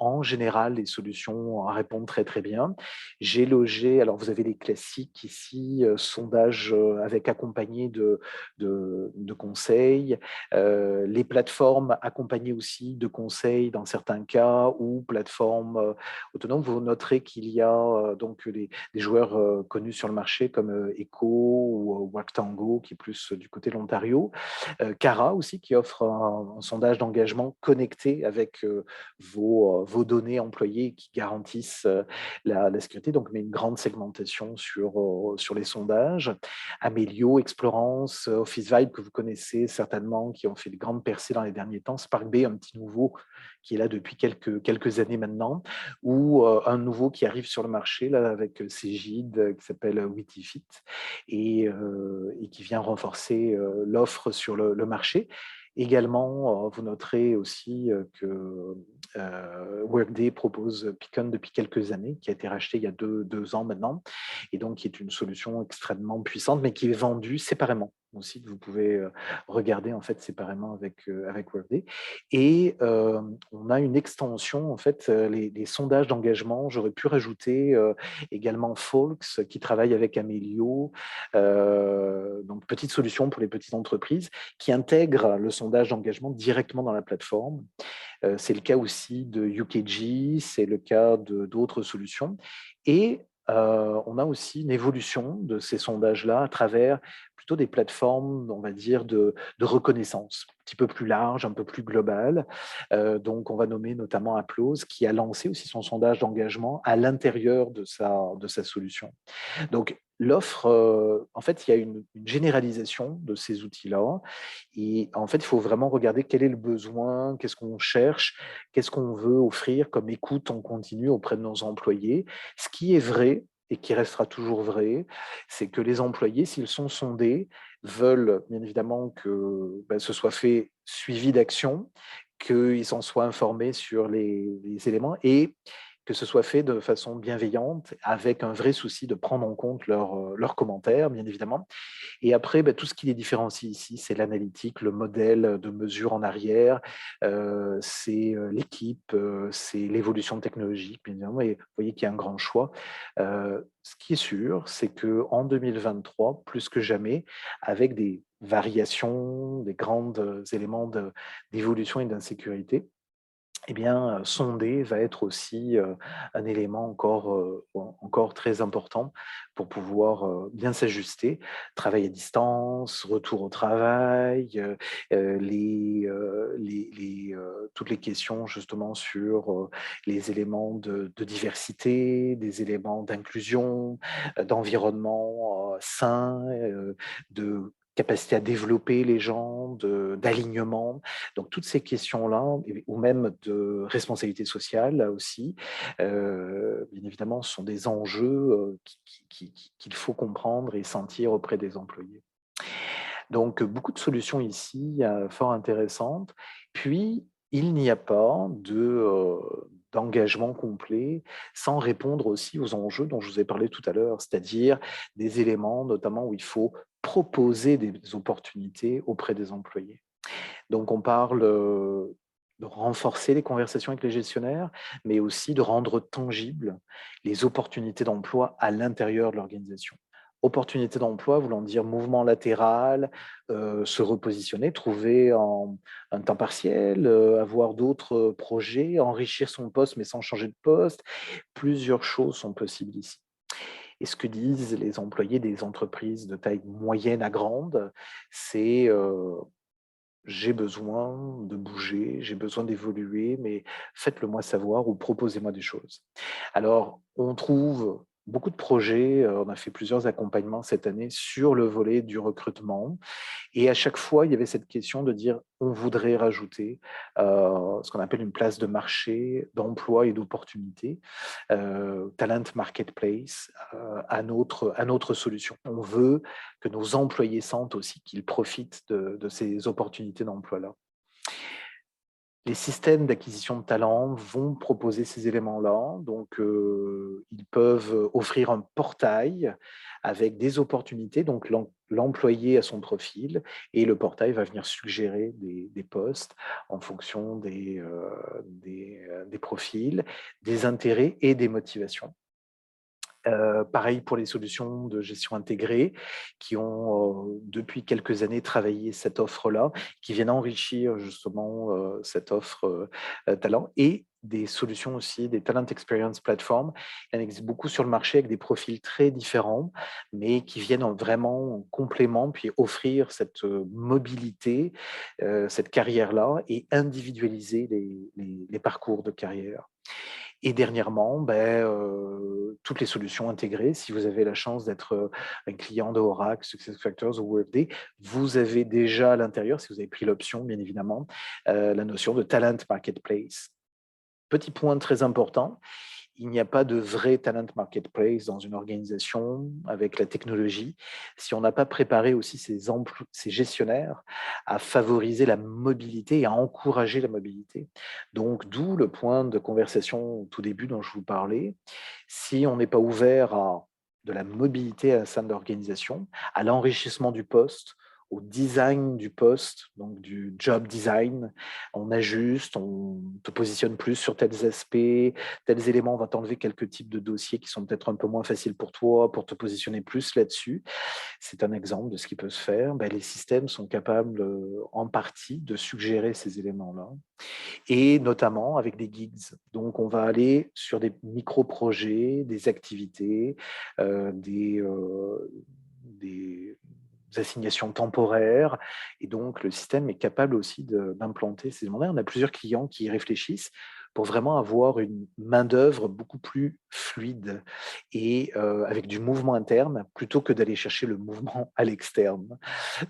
En général, les solutions répondent très très bien. J'ai logé, alors vous avez les classiques ici, sondages avec accompagné de conseils, les plateformes accompagnées aussi de conseils dans certains cas ou plateformes autonomes. Vous noterez qu'il y a donc des joueurs connus sur le marché comme Echo ou Wactango, qui est plus du côté de l'Ontario. Cara aussi, qui offre un sondage d'engagement connecté avec vos données employées qui garantissent la sécurité, donc mais une grande segmentation sur les sondages. Amélio, Explorance, Office Vibe, que vous connaissez certainement, qui ont fait de grandes percées dans les derniers temps. Spark Bay, un petit nouveau qui est là depuis quelques années maintenant, ou un nouveau qui arrive sur le marché là, avec Cégide, qui s'appelle Witifit, et qui vient renforcer l'offre sur le marché. Également, vous noterez aussi que Workday propose Picon depuis quelques années, qui a été racheté il y a deux ans maintenant, et donc qui est une solution extrêmement puissante, mais qui est vendue séparément. Mon site, vous pouvez regarder en fait séparément avec Workday. Et on a une extension, en fait, les sondages d'engagement. J'aurais pu rajouter également Folks qui travaille avec Amelio, donc petite solution pour les petites entreprises qui intègrent le sondage d'engagement directement dans la plateforme. C'est le cas aussi de UKG, c'est le cas d'autres solutions. Et on a aussi une évolution de ces sondages-là à travers plutôt des plateformes, on va dire, de reconnaissance, un petit peu plus large, un peu plus global. Donc, on va nommer notamment Applause, qui a lancé aussi son sondage d'engagement à l'intérieur de sa solution. Donc, l'offre, en fait, il y a une généralisation de ces outils-là. Et en fait, il faut vraiment regarder quel est le besoin, qu'est-ce qu'on cherche, qu'est-ce qu'on veut offrir comme écoute en continu auprès de nos employés. Ce qui est vrai et qui restera toujours vrai, c'est que les employés, s'ils sont sondés, veulent bien évidemment que ce soit fait suivi d'action, qu'ils s'en soient informés sur les éléments et que ce soit fait de façon bienveillante, avec un vrai souci de prendre en compte leurs commentaires, bien évidemment. Et après, tout ce qui les différencie ici, c'est l'analytique, le modèle de mesure en arrière, c'est l'équipe, c'est l'évolution technologique, bien évidemment. Et vous voyez qu'il y a un grand choix. Ce qui est sûr, c'est qu'en 2023, plus que jamais, avec des variations, des grands éléments d'évolution et d'insécurité, eh bien, sonder va être aussi un élément encore très important pour pouvoir bien s'ajuster. Travail à distance, retour au travail, toutes les questions justement sur les éléments de diversité, des éléments d'inclusion, d'environnement sain, de capacité à développer les gens, d'alignement. Donc, toutes ces questions-là, ou même de responsabilité sociale, là aussi, bien évidemment, ce sont des enjeux qu'il faut comprendre et sentir auprès des employés. Donc, beaucoup de solutions ici, fort intéressantes. Puis, il n'y a pas d'engagement complet sans répondre aussi aux enjeux dont je vous ai parlé tout à l'heure, c'est-à-dire des éléments notamment où il faut proposer des opportunités auprès des employés. Donc, on parle de renforcer les conversations avec les gestionnaires, mais aussi de rendre tangibles les opportunités d'emploi à l'intérieur de l'organisation. Opportunités d'emploi voulant dire mouvement latéral, se repositionner, trouver un temps partiel, avoir d'autres projets, enrichir son poste mais sans changer de poste. Plusieurs choses sont possibles ici. Et ce que disent les employés des entreprises de taille moyenne à grande, c'est j'ai besoin de bouger, j'ai besoin d'évoluer, mais faites-le moi savoir ou proposez-moi des choses. Alors, on trouve beaucoup de projets, on a fait plusieurs accompagnements cette année sur le volet du recrutement et à chaque fois, il y avait cette question de dire: «On voudrait rajouter, ce qu'on appelle une place de marché, d'emploi et d'opportunités, talent marketplace, à notre solution». On veut que nos employés sentent aussi qu'ils profitent de ces opportunités d'emploi-là. Les systèmes d'acquisition de talents vont proposer ces éléments-là. Donc, ils peuvent offrir un portail avec des opportunités. Donc, l'employé a son profil et le portail va venir suggérer des postes en fonction des profils, des intérêts et des motivations. Pareil pour les solutions de gestion intégrée qui ont, depuis quelques années travaillé cette offre-là, qui viennent enrichir justement, cette offre, talent et des solutions aussi, des talent experience platform. Il en existe beaucoup sur le marché avec des profils très différents, mais qui viennent vraiment en complément, puis offrir cette, mobilité, cette carrière-là et individualiser les parcours de carrière. Et dernièrement, toutes les solutions intégrées, si vous avez la chance d'être, un client de Oracle, SuccessFactors ou Workday, vous avez déjà à l'intérieur, si vous avez pris l'option bien évidemment, la notion de talent marketplace. Petit point très important, il n'y a pas de vrai talent marketplace dans une organisation avec la technologie si on n'a pas préparé aussi ces gestionnaires à favoriser la mobilité et à encourager la mobilité. Donc, d'où le point de conversation au tout début dont je vous parlais. Si on n'est pas ouvert à de la mobilité au sein de l'organisation, à l'enrichissement du poste, au design du poste, donc du job design. On ajuste, on te positionne plus sur tels aspects, tels éléments. On va t'enlever quelques types de dossiers qui sont peut-être un peu moins faciles pour toi, pour te positionner plus là-dessus. C'est un exemple de ce qui peut se faire. Ben, les systèmes sont capables, en partie, de suggérer ces éléments-là et notamment avec des gigs. Donc, on va aller sur des micro-projets, des activités, des assignations temporaires. Et donc, le système est capable aussi d'implanter ces éléments-là. On a plusieurs clients qui y réfléchissent pour vraiment avoir une main-d'œuvre beaucoup plus fluide et avec du mouvement interne plutôt que d'aller chercher le mouvement à l'externe.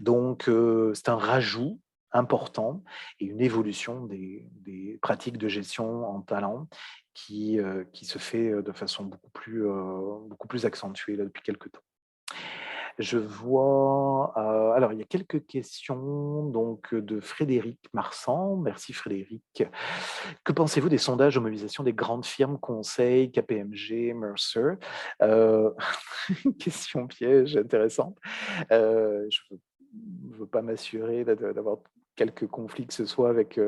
Donc, c'est un rajout important et une évolution des pratiques de gestion en talent qui se fait de façon beaucoup plus accentuée là, depuis quelques temps. Je vois, alors il y a quelques questions donc de Frédéric Marsan. Merci Frédéric. Que pensez-vous des sondages de mobilisation des grandes firmes conseil, KPMG, Mercer? Heu, Question piège intéressante. Je veux pas m'assurer là d'avoir quelques conflits que ce soit avec,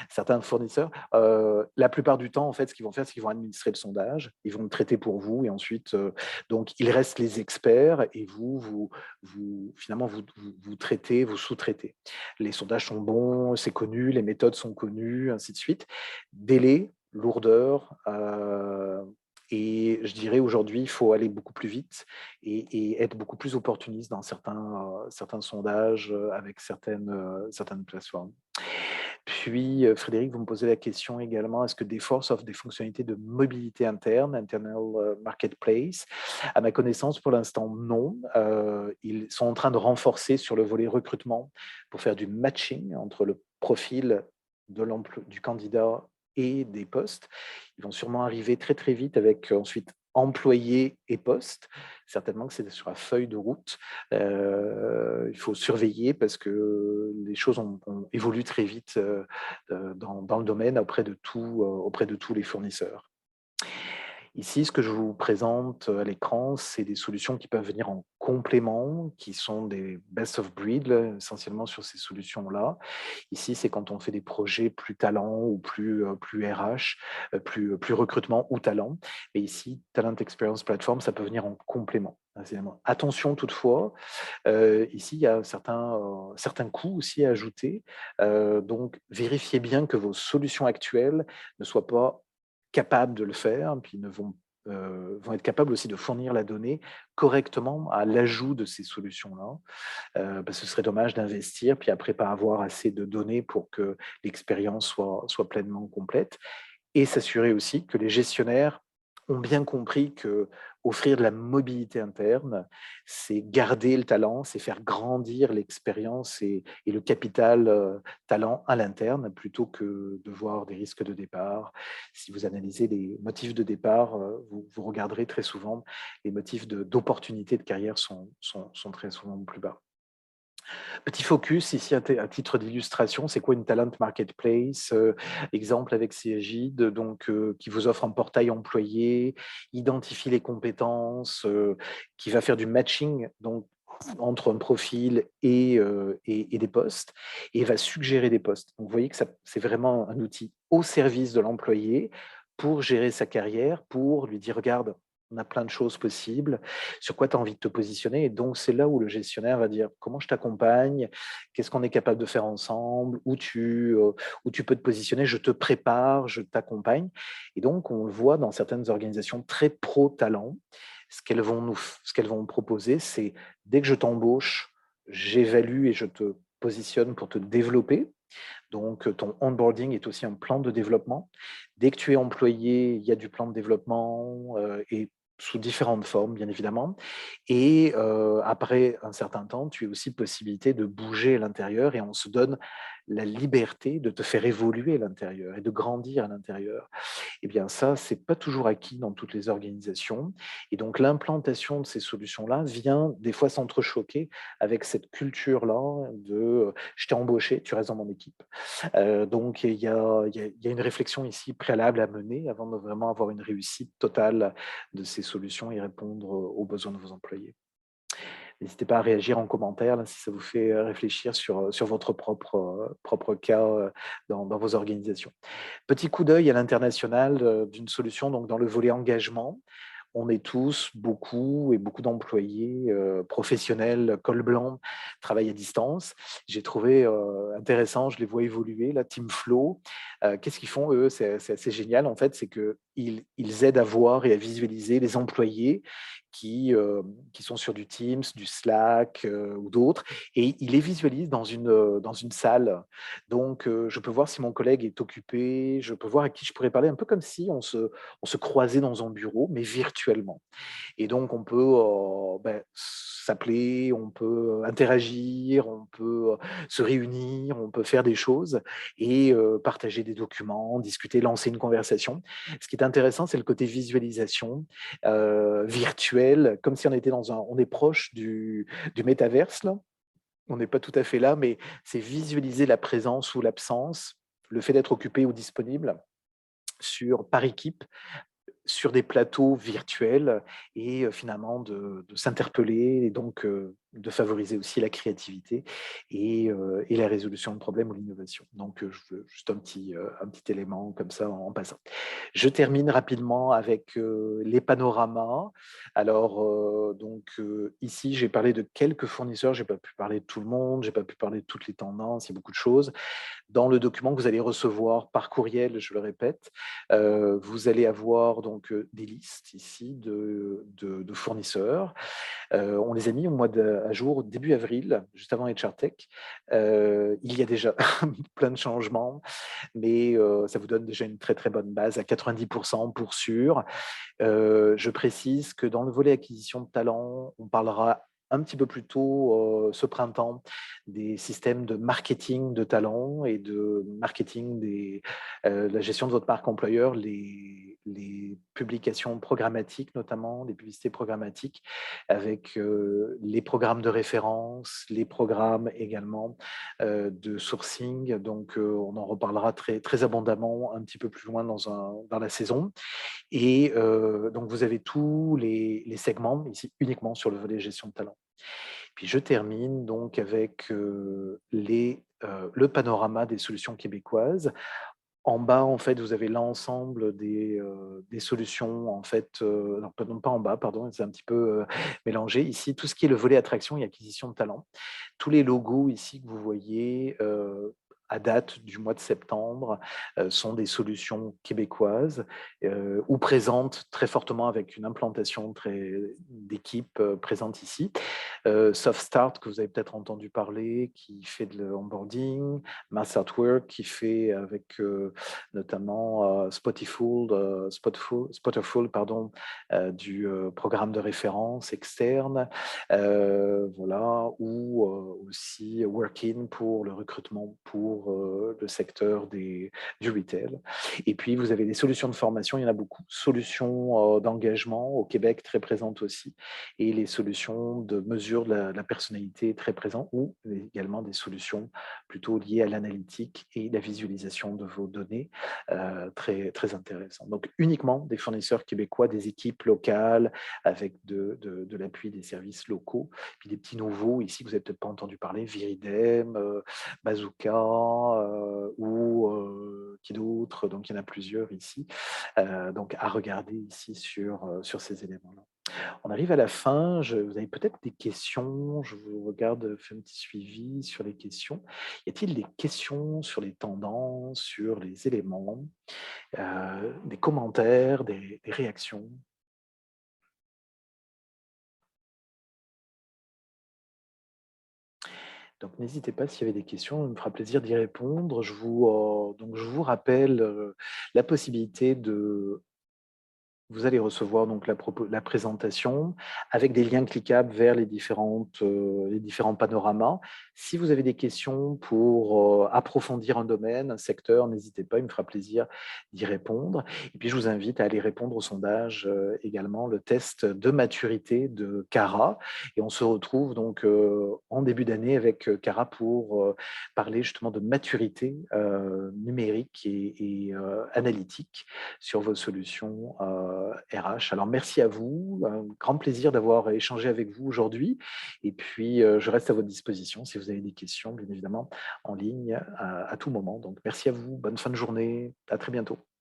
certains fournisseurs. La plupart du temps, en fait, ce qu'ils vont faire, c'est qu'ils vont administrer le sondage, ils vont le traiter pour vous et ensuite, donc il reste les experts et vous finalement vous traitez, vous sous-traitez. Les sondages sont bons, c'est connu, les méthodes sont connues, ainsi de suite. Délai, lourdeur, et je dirais aujourd'hui, il faut aller beaucoup plus vite et être beaucoup plus opportuniste dans certains sondages, avec certaines plateformes. Puis, Frédéric, vous me posez la question également, est-ce que Dayforce offre des fonctionnalités de mobilité interne, internal, marketplace? À ma connaissance, pour l'instant, non. Ils sont en train de renforcer sur le volet recrutement pour faire du matching entre le profil du candidat et des postes. Ils vont sûrement arriver très, très vite avec, ensuite employés et postes. Certainement que c'est sur la feuille de route. Il faut surveiller parce que les choses évoluent très vite, dans le domaine auprès de tous les fournisseurs. Ici, ce que je vous présente à l'écran, c'est des solutions qui peuvent venir en complément, qui sont des best of breed, là, essentiellement sur ces solutions-là. Ici, c'est quand on fait des projets plus talent ou plus RH, plus recrutement ou talent. Et ici, Talent Experience Platform, ça peut venir en complément. Attention toutefois, ici, il y a certains coûts aussi à ajouter. Donc, vérifiez bien que vos solutions actuelles ne soient pas capables de le faire, puis vont être capables aussi de fournir la donnée correctement à l'ajout de ces solutions-là. Parce que ce serait dommage d'investir, puis après pas avoir assez de données pour que l'expérience soit pleinement complète. Et s'assurer aussi que les gestionnaires ont bien compris que offrir de la mobilité interne, c'est garder le talent, c'est faire grandir l'expérience et le capital, talent à l'interne plutôt que de voir des risques de départ. Si vous analysez les motifs de départ, vous regarderez très souvent les motifs d'opportunité de carrière sont très souvent plus bas. Petit focus ici à titre d'illustration, c'est quoi une talent marketplace? Exemple avec Cegid, donc qui vous offre un portail employé, identifie les compétences, qui va faire du matching donc entre un profil et des postes et va suggérer des postes. Donc vous voyez que c'est vraiment un outil au service de l'employé pour gérer sa carrière, pour lui dire: «Regarde, on a plein de choses possibles, sur quoi tu as envie de te positionner?» Et donc, c'est là où le gestionnaire va dire: «Comment je t'accompagne? Qu'est-ce qu'on est capable de faire ensemble? Où tu peux te positionner? Je te prépare, je t'accompagne». Et donc, on le voit dans certaines organisations très pro-talent, ce qu'elles vont me proposer, c'est: dès que je t'embauche, j'évalue et je te positionne pour te développer. Donc, ton onboarding est aussi un plan de développement. Dès que tu es employé, il y a du plan de développement, et sous différentes formes, bien évidemment. Et après un certain temps, tu as aussi possibilité de bouger à l'intérieur et on se donne la liberté de te faire évoluer à l'intérieur et de grandir à l'intérieur. Eh bien ça, c'est pas toujours acquis dans toutes les organisations et donc l'implantation de ces solutions-là vient des fois s'entrechoquer avec cette culture-là de, «Je t'ai embauché, tu restes dans mon équipe». Donc il y a une réflexion ici préalable à mener avant de vraiment avoir une réussite totale de ces solutions et répondre aux besoins de vos employés. N'hésitez pas à réagir en commentaire là, si ça vous fait réfléchir sur votre propre cas dans vos organisations. Petit coup d'œil à l'international d'une solution, donc dans le volet engagement. On est tous, beaucoup d'employés professionnels, col blanc, travaillent à distance. J'ai trouvé intéressant, je les vois évoluer, la Teamflow. Qu'est-ce qu'ils font, eux? C'est assez génial, en fait, c'est qu'ils aident à voir et à visualiser les employés qui sont sur du Teams, du Slack ou d'autres, et ils les visualisent dans une salle. Donc, je peux voir si mon collègue est occupé, je peux voir à qui je pourrais parler, un peu comme si on se croisait dans un bureau, mais virtuellement. Et donc, on peut s'appeler, on peut interagir, on peut se réunir, on peut faire des choses et partager des documents, discuter, lancer une conversation. Ce qui est intéressant, c'est le côté visualisation virtuelle, comme si on était on est proche du métaverse, là. On n'est pas tout à fait là, mais c'est visualiser la présence ou l'absence, le fait d'être occupé ou disponible par équipe sur des plateaux virtuels et finalement de s'interpeller et donc de favoriser aussi la créativité et la résolution de problèmes ou l'innovation. Donc je veux juste un petit élément comme ça en passant. Je termine rapidement avec les panoramas. Alors ici, j'ai parlé de quelques fournisseurs, j'ai pas pu parler de tout le monde, j'ai pas pu parler de toutes les tendances, il y a beaucoup de choses. Dans le document que vous allez recevoir par courriel, je le répète, vous allez avoir donc des listes ici de fournisseurs. On les a mis à jour début avril, juste avant HR Tech. Il y a déjà plein de changements, mais ça vous donne déjà une très très bonne base à 90% pour sûr. Je précise que dans le volet acquisition de talents, on parlera un petit peu plus tôt ce printemps des systèmes de marketing de talents et de marketing la gestion de votre marque employeur, les publications programmatiques notamment, les publicités programmatiques avec les programmes de référence, les programmes également de sourcing. Donc on en reparlera très, très abondamment un petit peu plus loin dans la saison. Et donc, vous avez tous les segments ici uniquement sur le volet gestion de talent. Puis je termine donc avec le panorama des solutions québécoises. En bas, en fait, vous avez l'ensemble des solutions, en fait, non pas en bas, pardon, c'est un petit peu mélangé. Ici, tout ce qui est le volet attraction et acquisition de talent. Tous les logos ici que vous voyez à date du mois de septembre sont des solutions québécoises ou présentes très fortement avec une implantation d'équipes présentes ici. Soft Start, que vous avez peut-être entendu parler, qui fait de l'onboarding, Mass at Work, qui fait avec notamment Spotterful, pardon, du programme de référence externe, voilà, ou aussi Workin pour le recrutement pour le secteur du retail. Et puis, vous avez des solutions de formation, il y en a beaucoup. Solutions d'engagement au Québec, très présentes aussi, et les solutions de mesure de la personnalité, très présentes, ou également des solutions plutôt liées à l'analytique et la visualisation de vos données, très, très intéressantes. Donc, uniquement des fournisseurs québécois, des équipes locales, avec de l'appui des services locaux. Puis des petits nouveaux, ici, que vous n'avez peut-être pas entendu parler, Viridem, Bazooka, ou qui d'autres, donc il y en a plusieurs ici. Donc à regarder ici sur ces éléments-là. On arrive à la fin, vous avez peut-être des questions, je vous regarde, fais un petit suivi sur les questions. Y a-t-il des questions sur les tendances, sur les éléments, des commentaires, des réactions? Donc n'hésitez pas s'il y avait des questions, il me fera plaisir d'y répondre. Je vous rappelle la possibilité de vous allez recevoir donc la présentation avec des liens cliquables vers les différents panoramas. Si vous avez des questions pour approfondir un domaine, un secteur, n'hésitez pas, il me fera plaisir d'y répondre. Et puis, je vous invite à aller répondre au sondage également, le test de maturité de Cara. Et on se retrouve donc en début d'année avec Cara pour parler justement de maturité numérique et analytique sur vos solutions RH. Alors merci à vous, un grand plaisir d'avoir échangé avec vous aujourd'hui et puis, je reste à votre disposition si vous avez des questions, bien évidemment, en ligne à tout moment. Donc merci à vous, bonne fin de journée, à très bientôt.